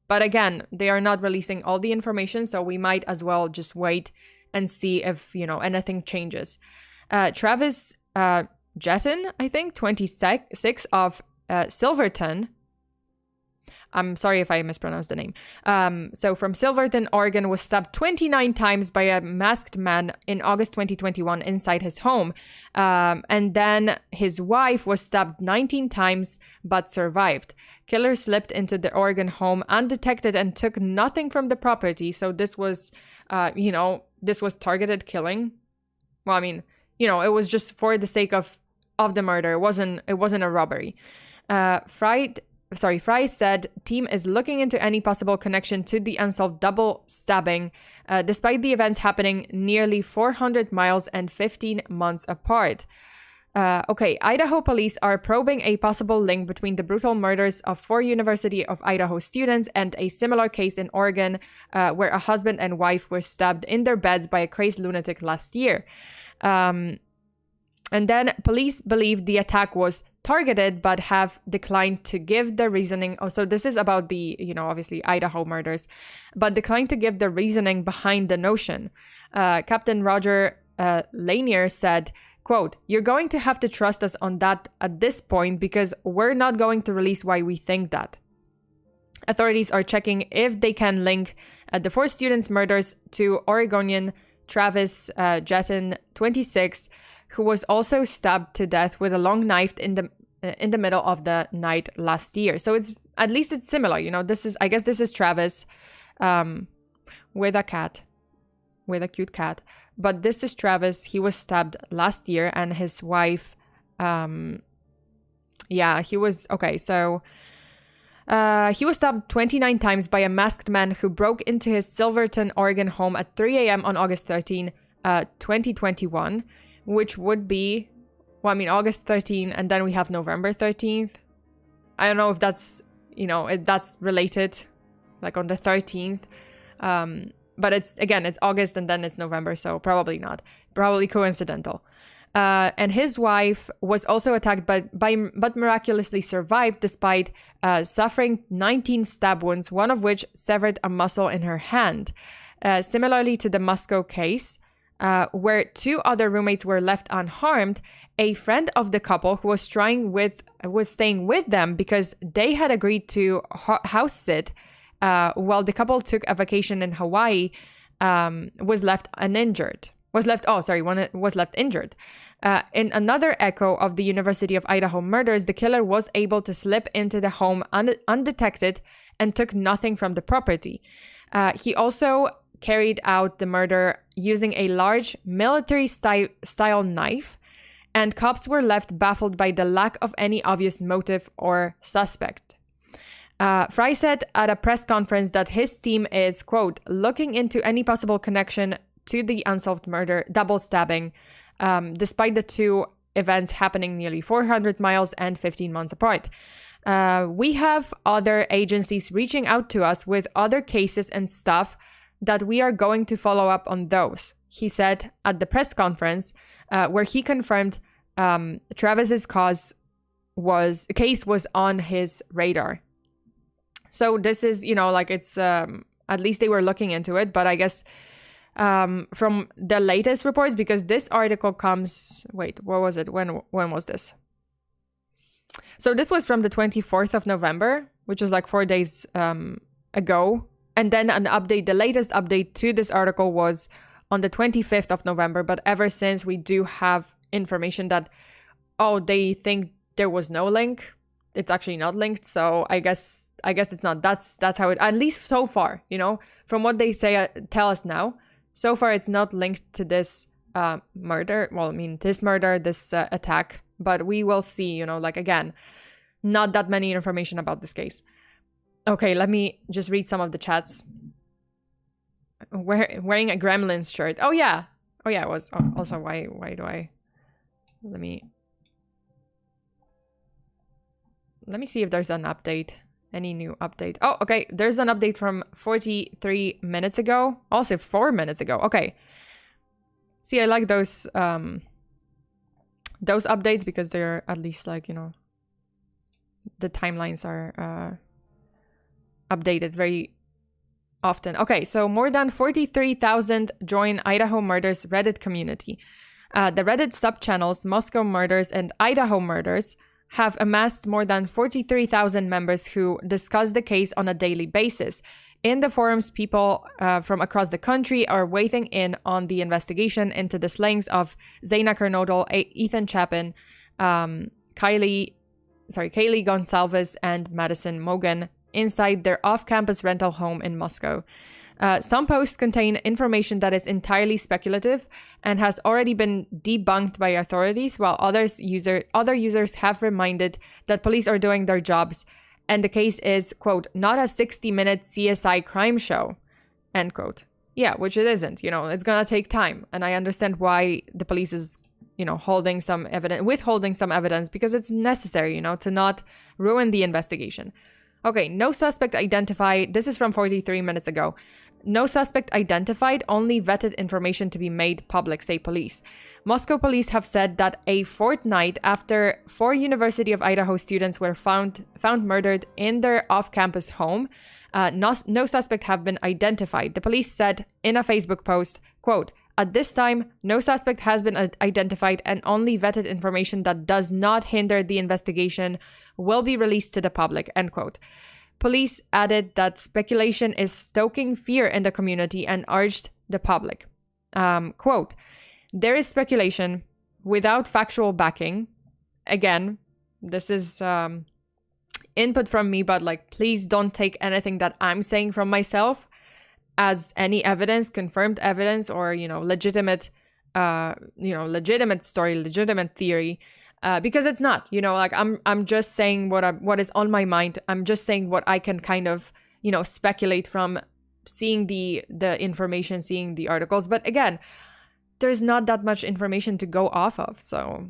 But again, they are not releasing all the information, so we might as well just wait and see if, anything changes. Travis Jetton, I think, 26 of Silverton. I'm sorry if I mispronounced the name. So from Silverton, Oregon, was stabbed 29 times by a masked man in August 2021 inside his home. And then his wife was stabbed 19 times but survived. Killer slipped into the Oregon home undetected and took nothing from the property. So this was, this was targeted killing. Well, I mean, it was just for the sake of the murder. It wasn't a robbery. Fry said team is looking into any possible connection to the unsolved double stabbing, despite the events happening nearly 400 miles and 15 months apart. Idaho police are probing a possible link between the brutal murders of 4 University of Idaho students and a similar case in Oregon, where a husband and wife were stabbed in their beds by a crazed lunatic last year. And then police believe the attack was targeted, but have declined to give the reasoning. Oh, so this is about the, obviously Idaho murders, but declined to give the reasoning behind the notion. Captain Roger Lanier said, quote, "You're going to have to trust us on that at this point because we're not going to release why we think that." Authorities are checking if they can link the 4 students' murders to Oregonian Travis Jetton, 26, who was also stabbed to death with a long knife in the middle of the night last year. So it's at least it's similar. I guess this is Travis with a cute cat. But this is Travis. He was stabbed last year, and his wife, he was stabbed 29 times by a masked man who broke into his Silverton, Oregon home at 3 a.m. on August 13, 2021. Which would be, August 13, and then we have November 13th. I don't know if that's, if that's related, like on the 13th. But it's August and then it's November, so probably not. Probably coincidental. And his wife was also attacked but miraculously survived despite suffering 19 stab wounds, one of which severed a muscle in her hand. Similarly to the Moscow case, where 2 other roommates were left unharmed, a friend of the couple who was staying with them because they had agreed to house sit while the couple took a vacation in Hawaii, was left injured. In another echo of the University of Idaho murders, the killer was able to slip into the home undetected and took nothing from the property. He also carried out the murder using a large military-style knife, and cops were left baffled by the lack of any obvious motive or suspect. Fry said at a press conference that his team is, quote, looking into any possible connection to the unsolved murder, double stabbing, despite the 2 events happening nearly 400 miles and 15 months apart. We have other agencies reaching out to us with other cases and stuff that we are going to follow up on those, he said at the press conference, where he confirmed Travis's case was on his radar. So this is, it's, at least they were looking into it, but I guess from the latest reports, because this article comes, what was it? When was this? So this was from the 24th of November, which was like 4 days ago. And then the latest update to this article was on the 25th of November. But ever since, we do have information that, they think there was no link. It's actually not linked. So I guess it's not. That's how it, at least so far, from what they say, tell us now. So far, it's not linked to this murder. Well, this attack. But we will see, again, not that many information about this case. Okay, let me just read some of the chats. Wearing a Gremlins shirt. Oh yeah, it was also why do I? Let me see if there's an update. Any new update? Oh, okay. There's an update from 43 minutes ago. Also 4 minutes ago. Okay. See, I like those updates because they're at least like, you know, the timelines are updated very often. Okay, so more than 43,000 join Idaho Murders Reddit community. The Reddit sub-channels Moscow Murders and Idaho Murders have amassed more than 43,000 members who discuss the case on a daily basis. In the forums, people from across the country are weighing in on the investigation into the slayings of Zaina Kernodle, Ethan Chapin, Kaylee Gonsalves, and Madison Mogan inside their off-campus rental home in Moscow. Some posts contain information that is entirely speculative and has already been debunked by authorities, while other users have reminded that police are doing their jobs and the case is, quote, not a 60-minute CSI crime show, end quote. Yeah, which it isn't. You know, it's gonna take time. And I understand why the police is, you know, withholding some evidence because it's necessary, you know, to not ruin the investigation. Okay, no suspect identified. This is from 43 minutes ago. No suspect identified, only vetted information to be made public, say police. Moscow police have said that a fortnight after 4 University of Idaho students were found murdered in their off-campus home, no suspect have been identified. The police said in a Facebook post, quote, at this time, no suspect has been identified and only vetted information that does not hinder the investigation will be released to the public, end quote. Police added that speculation is stoking fear in the community and urged the public. Quote, there is speculation without factual backing. Again, this is input from me, but like, please don't take anything that I'm saying from myself as any evidence, confirmed evidence, or, you know, legitimate story, legitimate theory. Because it's not, you know, like I'm just saying what is on my mind. I'm just saying what I can kind of, you know, speculate from seeing the information, seeing the articles. But again, there's not that much information to go off of. So,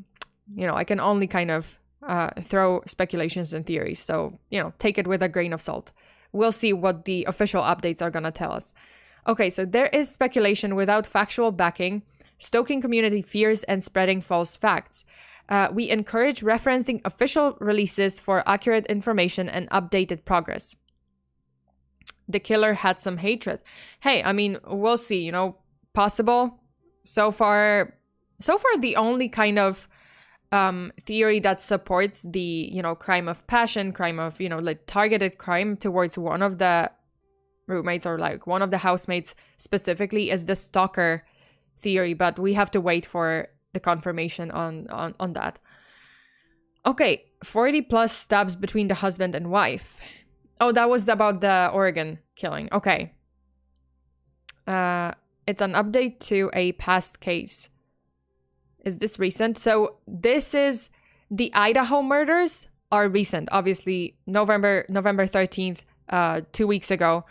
you know, I can only kind of throw speculations and theories. So, you know, take it with a grain of salt. We'll see what the official updates are going to tell us. Okay, so there is speculation without factual backing, stoking community fears and spreading false facts. We encourage referencing official releases for accurate information and updated progress. The killer had some hatred. Hey, I mean, we'll see, you know, possible. So far, the only kind of theory that supports the, you know, crime of passion, crime of, you know, like targeted crime towards one of the roommates or like one of the housemates specifically is the stalker theory, but we have to wait for the confirmation on that. Okay, 40 plus stabs between the husband and wife. Oh, that was about the Oregon killing. Okay. It's an update to a past case. Is this recent? So this is the Idaho murders are recent. Obviously, November 13th, 2 weeks ago.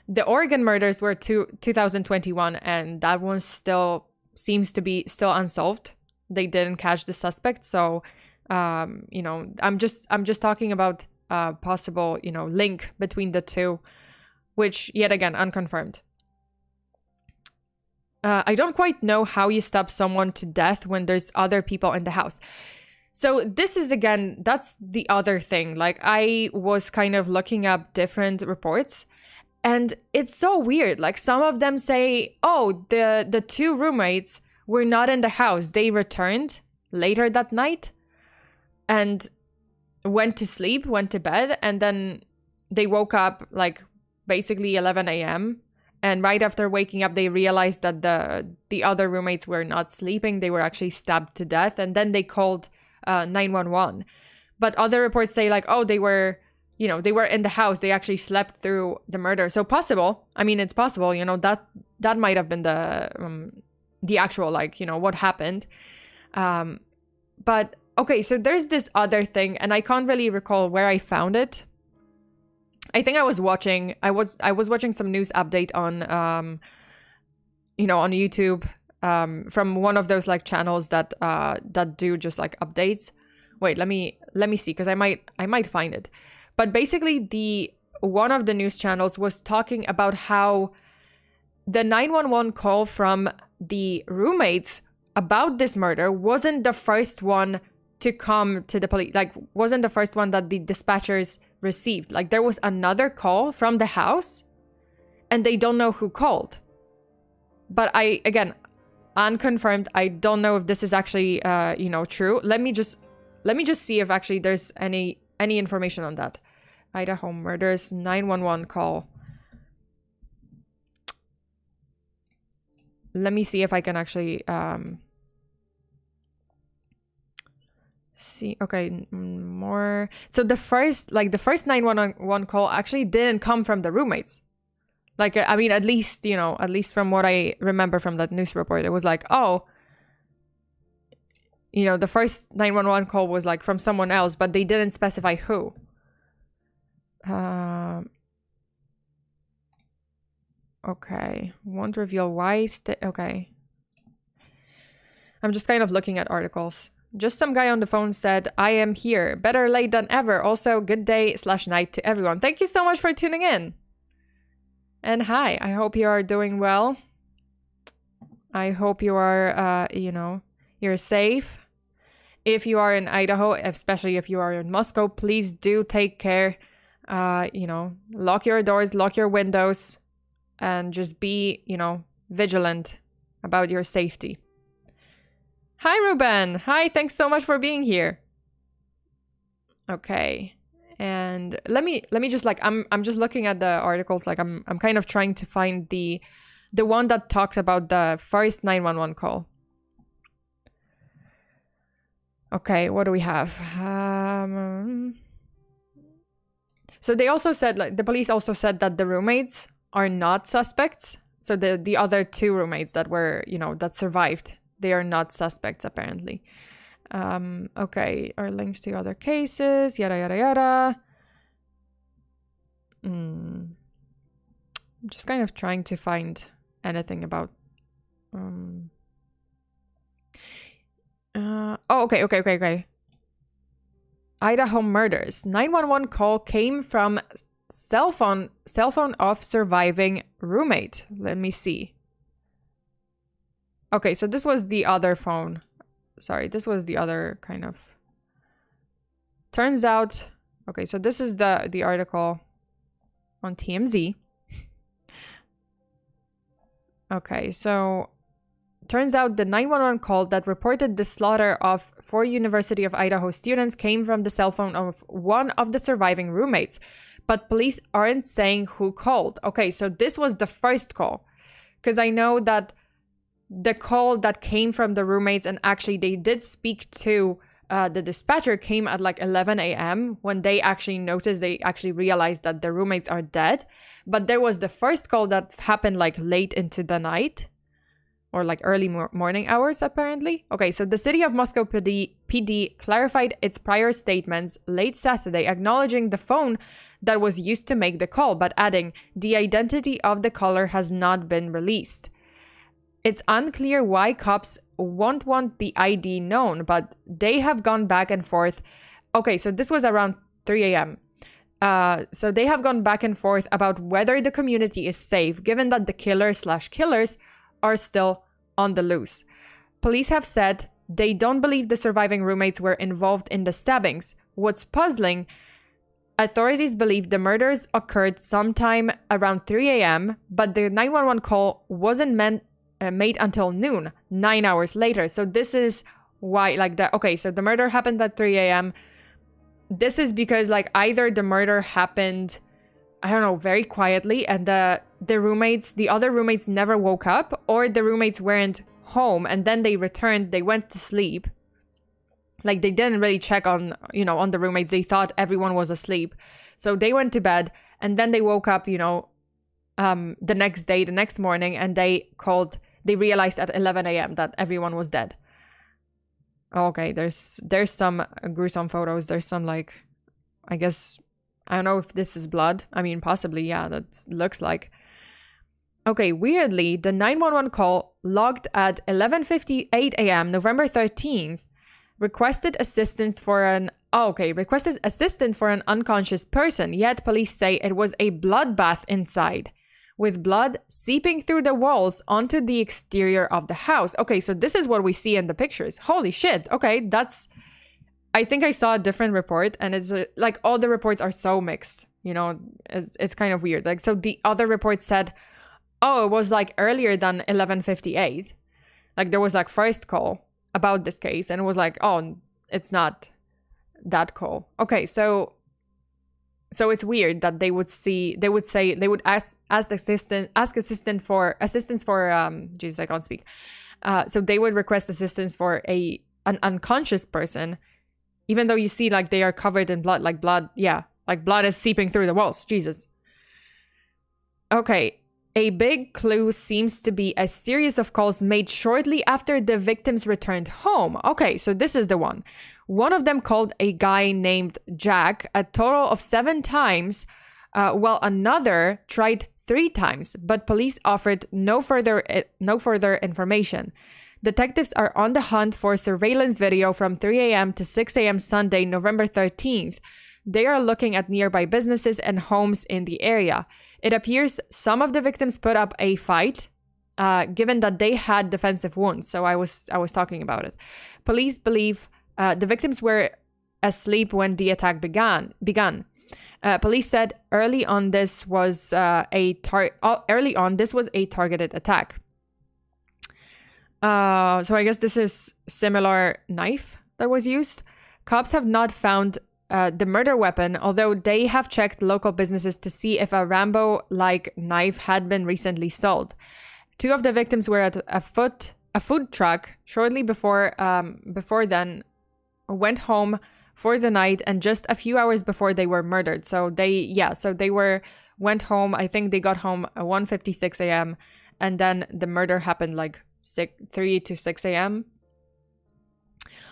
The Oregon murders were 2021, and that one still seems to be still unsolved. They didn't catch the suspect, so you know, I'm just talking about possible, you know, link between the two, which yet again unconfirmed. I don't quite know how you stab someone to death when there's other people in the house. So this is, again, that's the other thing. Like, I was kind of looking up different reports, and it's so weird. Like, some of them say, oh, the 2 roommates were not in the house. They returned later that night and went to sleep, went to bed, and then they woke up like basically 11 a.m. And right after waking up, they realized that the other roommates were not sleeping. They were actually stabbed to death. And then they called 911. But other reports say like, oh, they were in the house. They actually slept through the murder. So possible. I mean, it's possible, you know, that might have been the actual, like, you know, what happened. But okay, so there's this other thing, and I can't really recall where I found it. I think I was watching some news update on you know, on YouTube from one of those like channels that do just like updates. Wait, let me see, because I might find it. But basically one of the news channels was talking about how the 911 call from the roommates about this murder wasn't the first one to come to the police, like wasn't the first one that the dispatchers received. Like there was another call from the house and they don't know who called. But again, unconfirmed. I don't know if this is actually, you know, true. Let me just see if actually there's any information on that. Idaho Murders 911 call. Let me see if I can actually see. Okay, more. So the first 911 call actually didn't come from the roommates. Like, I mean, at least, you know, at least from what I remember from that news report, it was like, oh, you know, the first 911 call was like from someone else, but they didn't specify who. Okay, won't reveal why. Okay. I'm just kind of looking at articles. Just some guy on the phone said, I am here. Better late than ever. Also, good day/night to everyone. Thank you so much for tuning in. And hi, I hope you are doing well. I hope you are, you know, you're safe. If you are in Idaho, especially if you are in Moscow, please do take care. You know, lock your doors, lock your windows, and just be, you know, vigilant about your safety. Hi, Ruben. Hi, thanks so much for being here. Okay. And let me just like, I'm just looking at the articles. Like I'm kind of trying to find the one that talks about the first 911 call. Okay, what do we have? So they also said, like, the police also said that the roommates are not suspects. So the other two roommates that were, you know, that survived, they are not suspects apparently. Okay, our links to other cases, yada yada yada. I'm just kind of trying to find anything about oh, okay. Idaho Murders. 911 call came from cell phone of surviving roommate. Let me see. Okay, so this was the other phone. Sorry, this was the other kind of... Turns out... Okay, so this is the article on TMZ. Okay, so... Turns out the 911 call that reported the slaughter of 4 University of Idaho students came from the cell phone of one of the surviving roommates. But police aren't saying who called. Okay, so this was the first call. Because I know that the call that came from the roommates, and actually they did speak to the dispatcher, came at like 11 a.m. when they actually noticed, they actually realized that the roommates are dead. But there was the first call that happened like late into the night, or like early morning hours apparently. Okay, so the city of Moscow PD clarified its prior statements late Saturday, acknowledging the phone that was used to make the call, but adding, the identity of the caller has not been released. It's unclear why cops won't want the ID known, but they have gone back and forth. Okay, so this was around 3 a.m. So they have gone back and forth about whether the community is safe, given that the killer/killers are still on the loose. Police have said they don't believe the surviving roommates were involved in the stabbings. What's puzzling, authorities believe the murders occurred sometime around 3 a.m., but the 911 call wasn't made until noon, 9 hours later. So this is why, like, that. Okay, so the murder happened at 3 a.m. This is because, like, either the murder happened, I don't know, very quietly, and the roommates, the other roommates never woke up, or the roommates weren't home and then they returned, they went to sleep. Like, they didn't really check on, you know, on the roommates. They thought everyone was asleep. So they went to bed and then they woke up, you know, the next morning, and they realized at 11 a.m. that everyone was dead. Okay, there's some gruesome photos. There's some, like, I guess I don't know if this is blood. I mean, possibly, yeah, that looks like. Okay, weirdly, the 911 call logged at 11:58 a.m. November 13th requested assistance for an unconscious person, yet police say it was a bloodbath inside, with blood seeping through the walls onto the exterior of the house. Okay, so this is what we see in the pictures. Holy shit. Okay, I think I saw a different report, and it's like all the reports are so mixed, you know, it's kind of weird. Like, so the other report said, oh, it was like earlier than 11:58. Like there was like first call about this case, and it was like, oh, it's not that call. Okay, so it's weird that they would ask assistance for Jesus, I can't speak. So they would request assistance for an unconscious person, even though you see like they are covered in blood, like blood is seeping through the walls. Jesus. Okay. A big clue seems to be a series of calls made shortly after the victims returned home. Okay, so this is the one. One of them called a guy named Jack a total of 7 times, while another tried 3 times, but police offered no further information. Detectives are on the hunt for surveillance video from 3 a.m. to 6 a.m. Sunday, November 13th. They are looking at nearby businesses and homes in the area. It appears some of the victims put up a fight, given that they had defensive wounds. So I was talking about it. Police believe the victims were asleep when the attack began. Police said early on this was a targeted attack. So I guess this is similar knife that was used. Cops have not found the murder weapon, although they have checked local businesses to see if a Rambo-like knife had been recently sold. 2 of the victims were at a food truck shortly before then, went home for the night, and just a few hours before they were murdered. So they went home. I think they got home at 1:56 a.m. and then the murder happened like 3 to 6 a.m.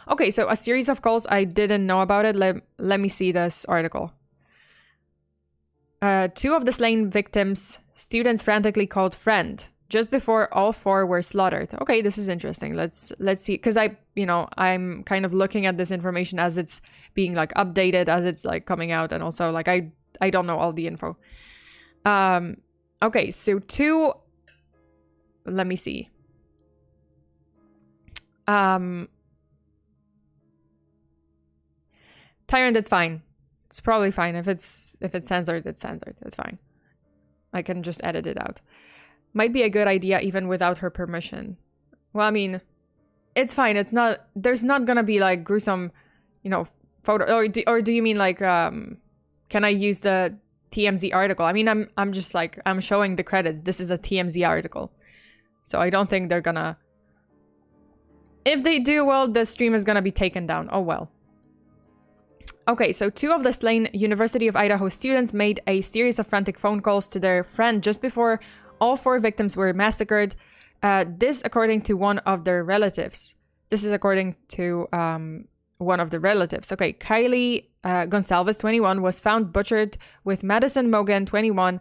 Okay, so a series of calls. I didn't know about it. Let me see this article. 2 of the slain victims, students frantically called friend just before all 4 were slaughtered. Okay, this is interesting. Let's see, because I'm kind of looking at this information as it's being like updated, as it's like coming out, and also like I don't know all the info. Okay, so 2. Let me see. Tyrant, it's fine. It's probably fine. If it's censored, it's censored. It's fine. I can just edit it out. Might be a good idea even without her permission. Well, I mean, it's fine. It's not. There's not gonna be like gruesome, photo. Or do you mean like can I use the TMZ article? I mean, I'm just like I'm showing the credits. This is a TMZ article, so I don't think they're gonna. If they do, well, the stream is gonna be taken down. Oh well. Okay, so 2 of the slain University of Idaho students made a series of frantic phone calls to their friend just before all 4 victims were massacred. This according to one of their relatives. This is according to one of the relatives. Okay, Kylie Gonsalves, 21, was found butchered with Madison Mogan, 21,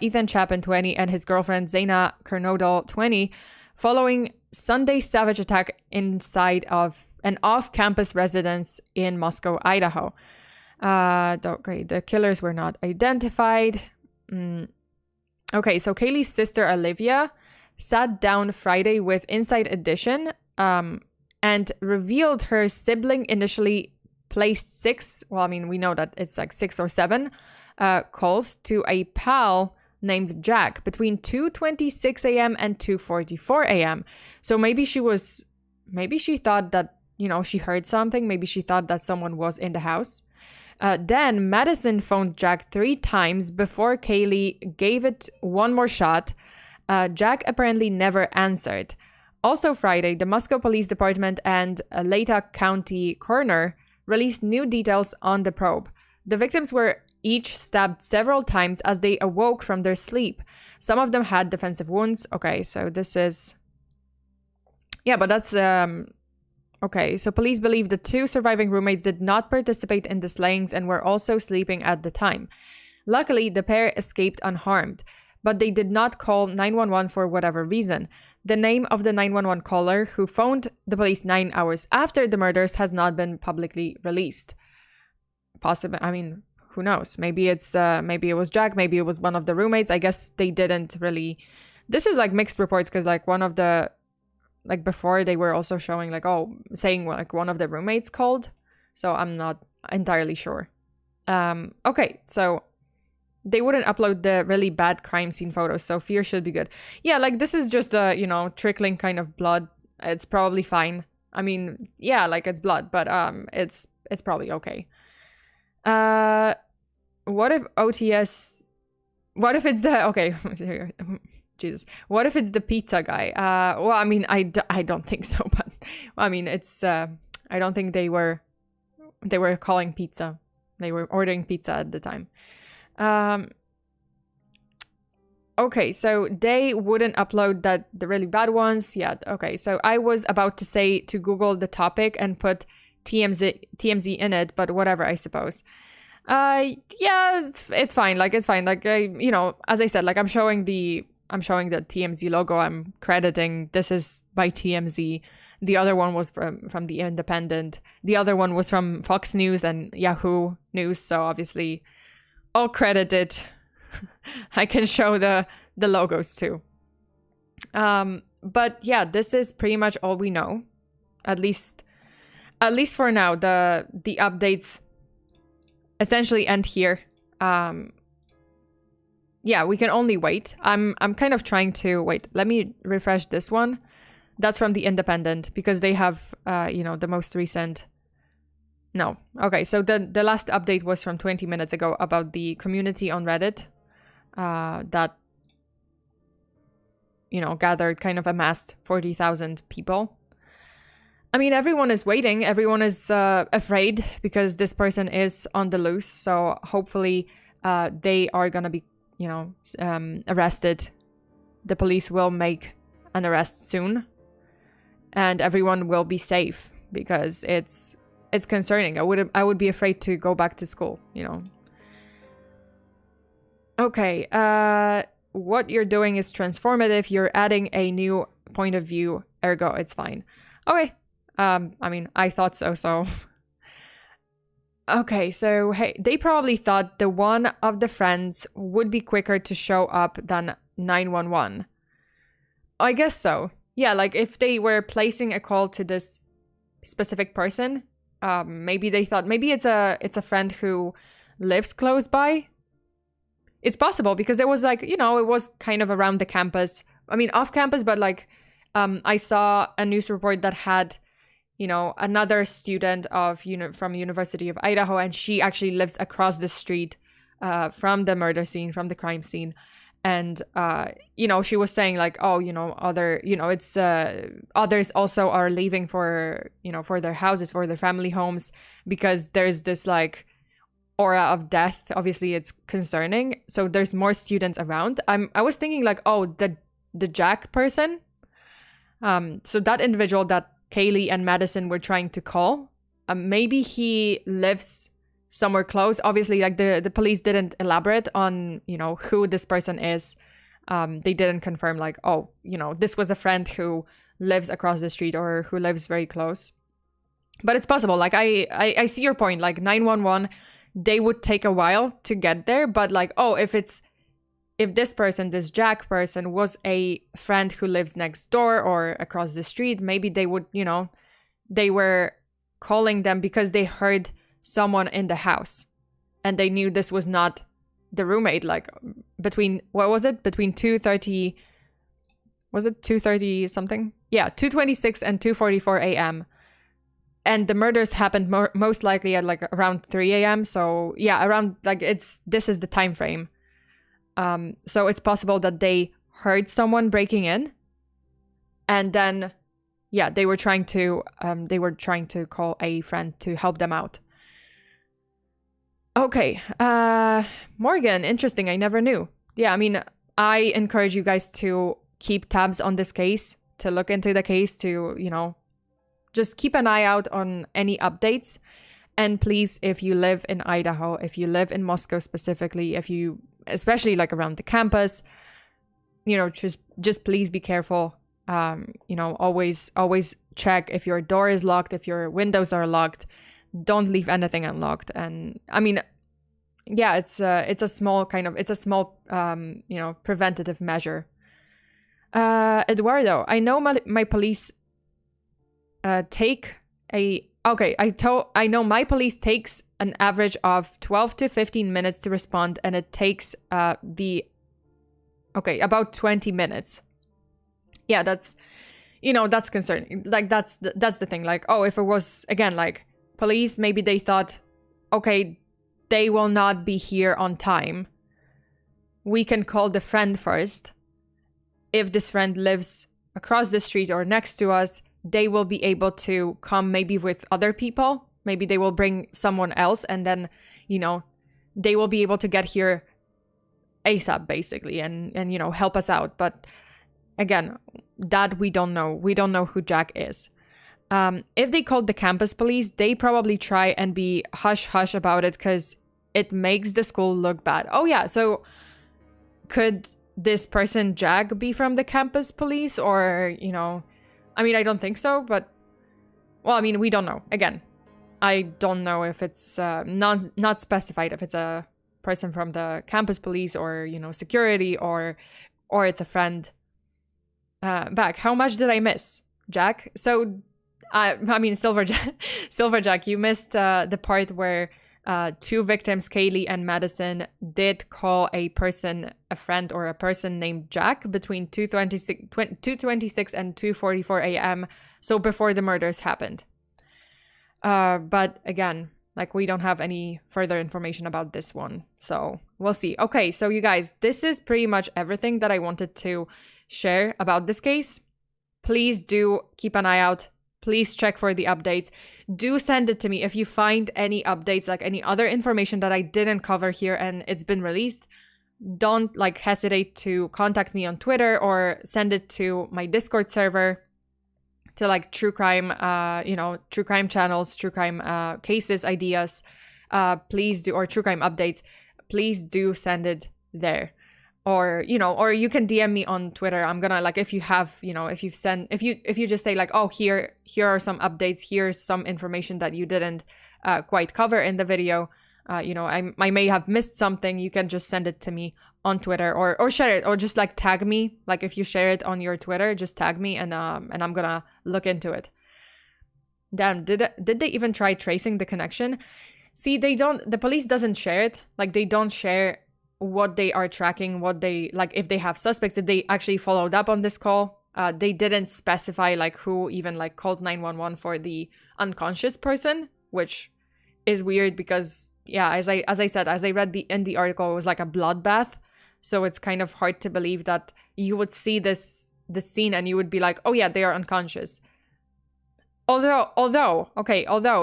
Ethan Chapin, 20, and his girlfriend Zaina Kernodal, 20, following Sunday's savage attack inside of an off-campus residence in Moscow, Idaho. The killers were not identified. Okay, so Kaylee's sister Olivia sat down Friday with Inside Edition and revealed her sibling initially placed 6, well, I mean, we know that it's like 6 or 7 calls to a pal named Jack between 2:26 a.m. and 2:44 a.m. So maybe she thought that, she heard something. Maybe she thought that someone was in the house. Then Madison phoned Jack 3 times before Kaylee gave it one more shot. Jack apparently never answered. Also Friday, the Moscow Police Department and Lata County Coroner released new details on the probe. The victims were each stabbed several times as they awoke from their sleep. Some of them had defensive wounds. Okay, so this is... Yeah, but that's... Okay, so police believe the 2 surviving roommates did not participate in the slayings and were also sleeping at the time. Luckily, the pair escaped unharmed, but they did not call 911 for whatever reason. The name of the 911 caller who phoned the police 9 hours after the murders has not been publicly released. Possibly, I mean, who knows? Maybe it was Jack, maybe it was one of the roommates. I guess they didn't really. This is like mixed reports because like one of the, like before they were also showing like, oh, saying like one of the roommates called. So I'm not entirely sure. Okay, so they wouldn't upload the really bad crime scene photos, so fear should be good. Yeah, like this is just a, trickling kind of blood. It's probably fine. I mean, yeah, like it's blood, but it's probably okay. What if it's the, okay, Jesus. What if it's the pizza guy? Well, I mean, I don't think so, but I mean, it's, I don't think they were calling pizza. They were ordering pizza at the time. Okay, so they wouldn't upload the really bad ones. Yeah, okay. So I was about to say to Google the topic and put TMZ in it, but whatever, I suppose. Yeah, it's fine. Like, it's fine. Like, as I said, like I'm showing the TMZ logo. I'm crediting this is by TMZ. The other one was from The Independent. The other one was from Fox News and Yahoo News. So obviously all credited. I can show the logos too. But yeah, this is pretty much all we know. At least for now. The updates essentially end here. Yeah, we can only wait. I'm kind of trying to wait. Let me refresh this one. That's from The Independent because they have the most recent. No. Okay, so the last update was from 20 minutes ago about the community on Reddit that gathered, kind of amassed 40,000 people. I mean, everyone is waiting. Everyone is afraid because this person is on the loose. So hopefully they are going to be, arrested. The police will make an arrest soon. And everyone will be safe because it's concerning. I would be afraid to go back to school, Okay. What you're doing is transformative. You're adding a new point of view. Ergo, it's fine. Okay. I mean, I thought so. Okay, so hey, they probably thought the one of the friends would be quicker to show up than 911. I guess so. Yeah, like if they were placing a call to this specific person, maybe they thought maybe it's a friend who lives close by. It's possible because it was like, it was kind of around the campus. I mean, off campus, but like I saw a news report that had another student from University of Idaho, and she actually lives across the street from the murder scene, from the crime scene. And, she was saying like, oh, it's others also are leaving for their houses, for their family homes, because there's this like aura of death. Obviously, it's concerning. So there's more students around. I was thinking like, oh, the Jack person. So that individual that Kaylee and Madison were trying to call, maybe he lives somewhere close. Obviously, like the police didn't elaborate on who this person is. They didn't confirm like, oh, this was a friend who lives across the street or who lives very close. But it's possible. Like I see your point. Like 911, they would take a while to get there. But like, oh, if this person, this Jack person, was a friend who lives next door or across the street, maybe they would, they were calling them because they heard someone in the house and they knew this was not the roommate. Like between 2:30, was it 2:30 something? Yeah, 2:26 and 2:44 a.m. And the murders happened most likely at like around 3 a.m. So yeah, around like this is the time frame. So it's possible that they heard someone breaking in, and then, yeah, they were trying to call a friend to help them out. Okay, Morgan, interesting. I never knew. Yeah, I mean, I encourage you guys to keep tabs on this case, to look into the case, to just keep an eye out on any updates. And please, if you live in Idaho, if you live in Moscow specifically, if you, especially like around the campus, you know, just please be careful. You know, always check if your door is locked, if your windows are locked. Don't leave anything unlocked. And I mean, yeah, it's a small you know, preventative measure. Eduardo, I know my police I know my police takes an average of 12 to 15 minutes to respond, and it takes about 20 minutes. Yeah, that's, you know, that's concerning. Like, that's the thing. Like, oh, if it was, again, like, police, maybe they thought, okay, they will not be here on time. We can call the friend first. If this friend lives across the street or next to us, they will be able to come maybe with other people. Maybe they will bring someone else, and then, you know, they will be able to get here ASAP, basically, and you know, help us out. But again, that we don't know. We don't know who Jack is. If they called the campus police, they probably try and be hush-hush about it because it makes the school look bad. Oh yeah, so could this person, Jack, be from the campus police? Or, you know, I mean, I don't think so, but, well, I mean, we don't know. Again, I don't know if it's not specified, if it's a person from the campus police or, you know, security, or it's a friend. Back, how much did I miss, Jack? So, I mean, Silverjack, you missed the part where two victims, Kaylee and Madison, did call a friend or a person named Jack between 2:26 and 2:44 a.m. So before the murders happened. But again, like, we don't have any further information about this one. So we'll see. Okay, so you guys, this is pretty much everything that I wanted to share about this case. Please do keep an eye out. Please check for the updates. Do send it to me if you find any updates, like any other information that I didn't cover here and it's been released. Don't like hesitate to contact me on Twitter or send it to my Discord server, to like true crime, you know, true crime channels, true crime cases, ideas. Please do, or true crime updates. Please do send it there. Or, you know, or you can DM me on Twitter. I'm gonna, like, if you have, you know, if you just say like, oh, here are some updates, here's some information that you didn't quite cover in the video, you know, I may have missed something, you can just send it to me on Twitter, or share it, or just like tag me. Like, if you share it on your Twitter, just tag me, and I'm gonna look into it. Damn, did they even try tracing the connection? See, the police doesn't share it. Like, they don't share what they are tracking, what they, like, if they have suspects, if they actually followed up on this call. They didn't specify like who even like called 911 for the unconscious person, which is weird because, yeah, as I said, as I read in the article, it was like a bloodbath. So it's kind of hard to believe that you would see the scene and you would be like, oh yeah, they are unconscious. Although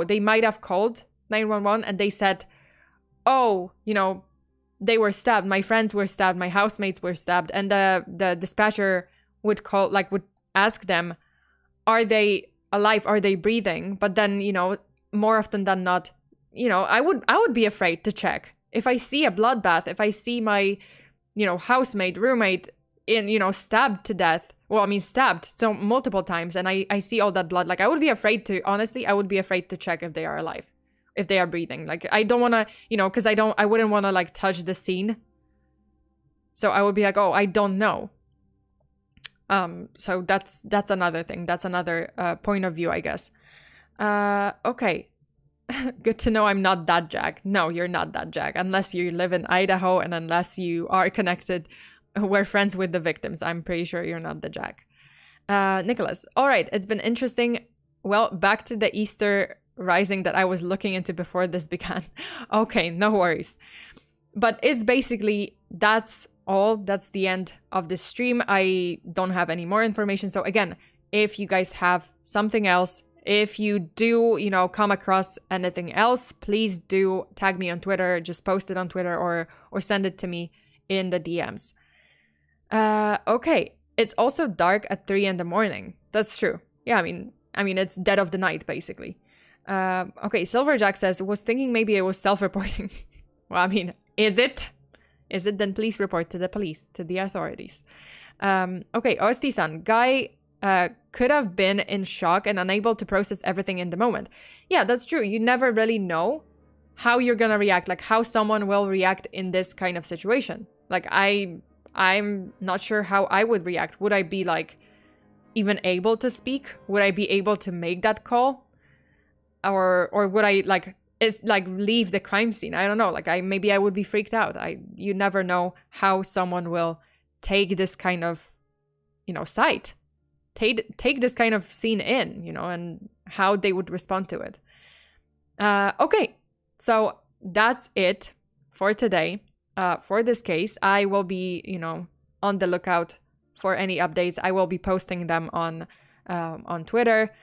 they might have called 911 and they said, oh, you know, they were stabbed, my friends were stabbed, my housemates were stabbed, and the dispatcher would ask them, are they alive, are they breathing? But then, you know, more often than not, you know, I would be afraid to check. If I see a bloodbath, if I see my, you know, housemate, roommate stabbed to death, well, I mean, stabbed so multiple times, and I see all that blood, like, I would be afraid to, honestly, I would be afraid to check if they are alive, if they are breathing. Like, I don't want to, you know, because I wouldn't want to like touch the scene. So I would be like, oh, I don't know. So that's another thing. That's another point of view, I guess. Okay. Good to know I'm not that Jack. No, you're not that Jack. Unless you live in Idaho and unless you are connected, we're friends with the victims. I'm pretty sure you're not the Jack. Nicholas. All right. It's been interesting. Well, back to the Easter Rising that I was looking into before this began. Okay, no worries. But it's basically, that's all. That's the end of this stream. I don't have any more information. So again, if you guys have something else, if you do, you know, come across anything else, please do tag me on Twitter. Just post it on Twitter or send it to me in the DMs. Okay, it's also dark at 3 in the morning. That's true. Yeah, I mean, I mean, it's dead of the night, basically. Okay, Silverjack says, was thinking maybe it was self-reporting. Well, I mean, is it? Is it? Then please report to the police, to the authorities. Okay, OST-san, guy could have been in shock and unable to process everything in the moment. Yeah, that's true. You never really know how you're gonna react, like how someone will react in this kind of situation. Like, I'm not sure how I would react. Would I be like even able to speak? Would I be able to make that call? Or would I like leave the crime scene? I don't know. Like maybe I would be freaked out. You never know how someone will take this kind of, you know, sight. Take this kind of scene in, you know, and how they would respond to it. Okay, so that's it for today. For this case, I will be, you know, on the lookout for any updates. I will be posting them on Twitter.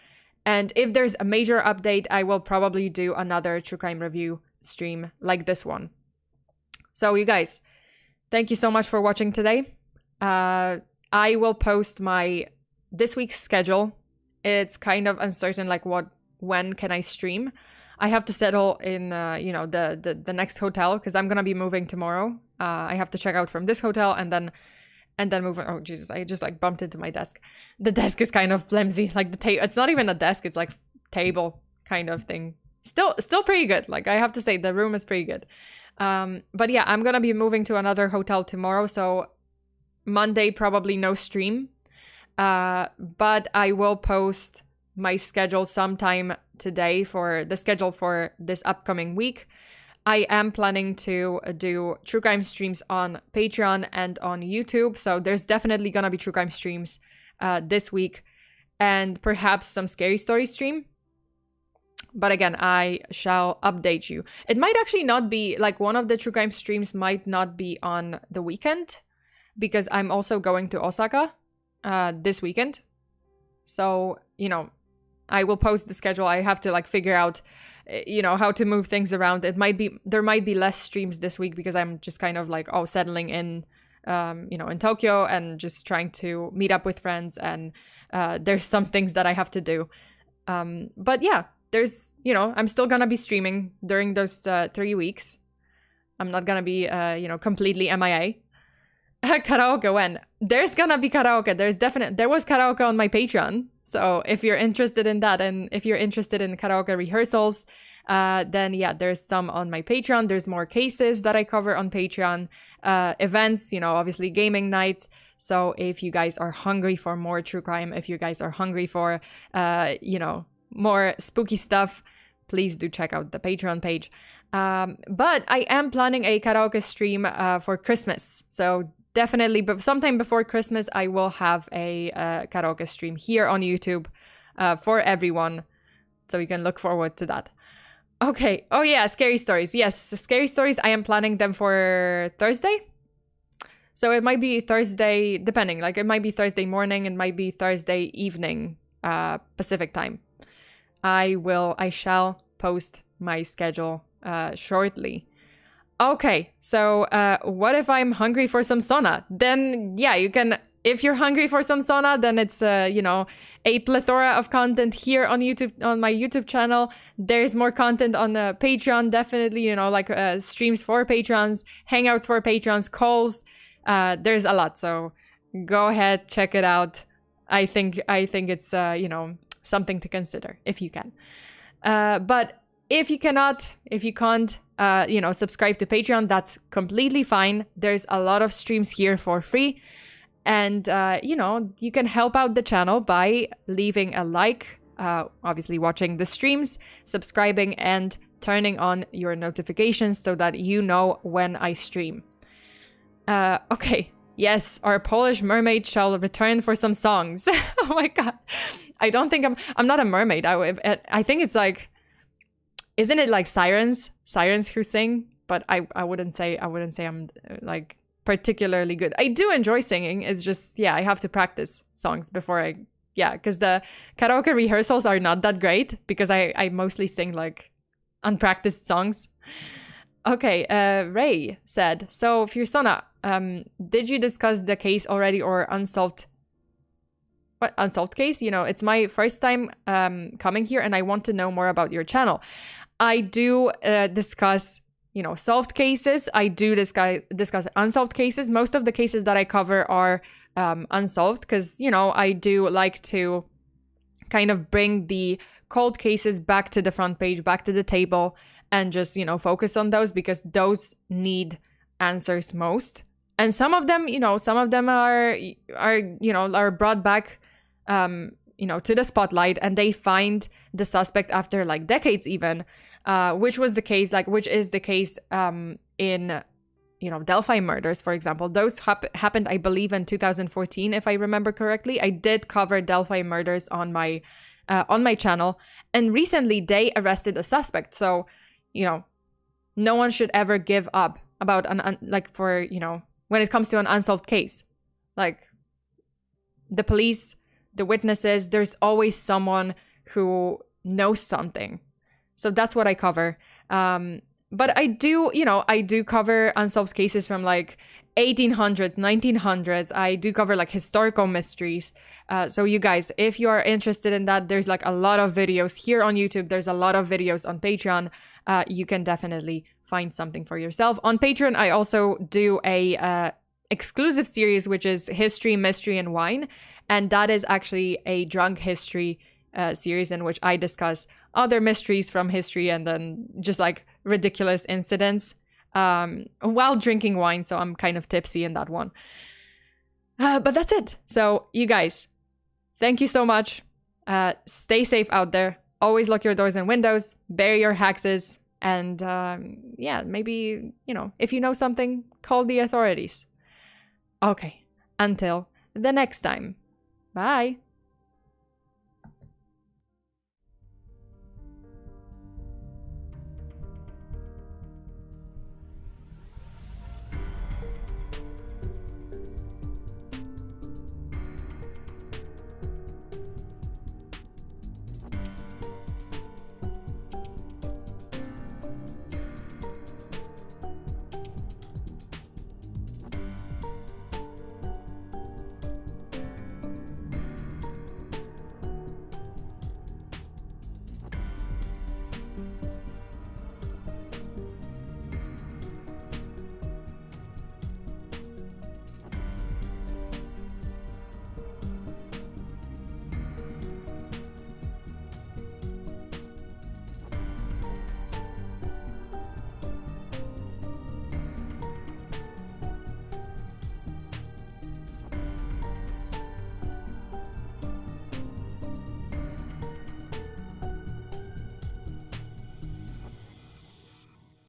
And if there's a major update, I will probably do another true crime review stream like this one. So you guys, thank you so much for watching today. I will post this week's schedule. It's kind of uncertain, like when can I stream? I have to settle in, you know, the next hotel because I'm gonna be moving tomorrow. I have to check out from this hotel and then move on. Oh Jesus! I just like bumped into my desk. The desk is kind of flimsy. Like the table, it's not even a desk. It's like table kind of thing. Still pretty good. Like I have to say, the room is pretty good. But yeah, I'm gonna be moving to another hotel tomorrow. So Monday probably no stream. But I will post my schedule sometime today for the schedule for this upcoming week. I am planning to do true crime streams on Patreon and on YouTube. So there's definitely gonna be true crime streams this week and perhaps some scary story stream. But again, I shall update you. It might actually not be, like one of the true crime streams might not be on the weekend because I'm also going to Osaka this weekend. So, you know, I will post the schedule. I have to like figure out, you know, how to move things around. There might be less streams this week because I'm just kind of like, settling in, you know, in Tokyo and just trying to meet up with friends. And there's some things that I have to do. But yeah, there's, you know, I'm still gonna be streaming during those 3 weeks. I'm not gonna be, you know, completely MIA. Karaoke when? There's gonna be karaoke. There was karaoke on my Patreon. So if you're interested in that and if you're interested in karaoke rehearsals, then yeah, there's some on my Patreon. There's more cases that I cover on Patreon. Events, you know, obviously gaming nights. So if you guys are hungry for more true crime, if you guys are hungry for, you know, more spooky stuff, please do check out the Patreon page. But I am planning a karaoke stream for Christmas. So definitely, but sometime before Christmas, I will have a karaoke stream here on YouTube for everyone. So you can look forward to that. Okay. Oh yeah, scary stories. Yes, scary stories. I am planning them for Thursday. So it might be Thursday, depending. Like it might be Thursday morning. It might be Thursday evening, Pacific time. I shall post my schedule shortly. Okay, so what if I'm hungry for some sauna? Then yeah, you can. If you're hungry for some sauna, then it's you know, a plethora of content here on YouTube, on my YouTube channel. There's more content on the Patreon, definitely. You know, like streams for patrons, hangouts for patrons, calls. There's a lot, so go ahead, check it out. I think it's you know, something to consider if you can. But if you can't, you know, subscribe to Patreon, that's completely fine. There's a lot of streams here for free. And, you know, you can help out the channel by leaving a like, obviously watching the streams, subscribing, and turning on your notifications so that you know when I stream. Okay. Yes, our Polish mermaid shall return for some songs. Oh my God. I don't think I'm not a mermaid. I think it's like, isn't it like sirens who sing? But I wouldn't say I'm like particularly good. I do enjoy singing. It's just, yeah, I have to practice songs before because the karaoke rehearsals are not that great because I mostly sing like unpracticed songs. Okay, Ray said, so FEARSONA, did you discuss the case already or unsolved? what, unsolved case? You know, it's my first time coming here and I want to know more about your channel. I do discuss, you know, solved cases. I do discuss unsolved cases. Most of the cases that I cover are unsolved because, you know, I do like to kind of bring the cold cases back to the front page, back to the table, and just, you know, focus on those because those need answers most. And some of them, you know, are brought back, you know, to the spotlight, and they find the suspect after like decades even, which is the case in, you know, Delphi murders, for example. Those happened, I believe, in 2014, if I remember correctly. I did cover Delphi murders on my channel, and recently they arrested a suspect. So, you know, no one should ever give up about when it comes to an unsolved case. Like, the police, the witnesses, there's always someone who knows something. So that's what I cover. But I do cover unsolved cases from like 1800s, 1900s. I do cover like historical mysteries. So you guys, if you are interested in that, there's like a lot of videos here on YouTube. There's a lot of videos on Patreon. You can definitely find something for yourself. On Patreon, I also do a exclusive series, which is History, Mystery, and Wine. And that is actually a drunk history series in which I discuss other mysteries from history and then just like ridiculous incidents while drinking wine. So I'm kind of tipsy in that one. But that's it. So you guys, thank you so much. Stay safe out there. Always lock your doors and windows. Bury your hexes. And yeah, maybe, you know, if you know something, call the authorities. Okay. Until the next time. Bye.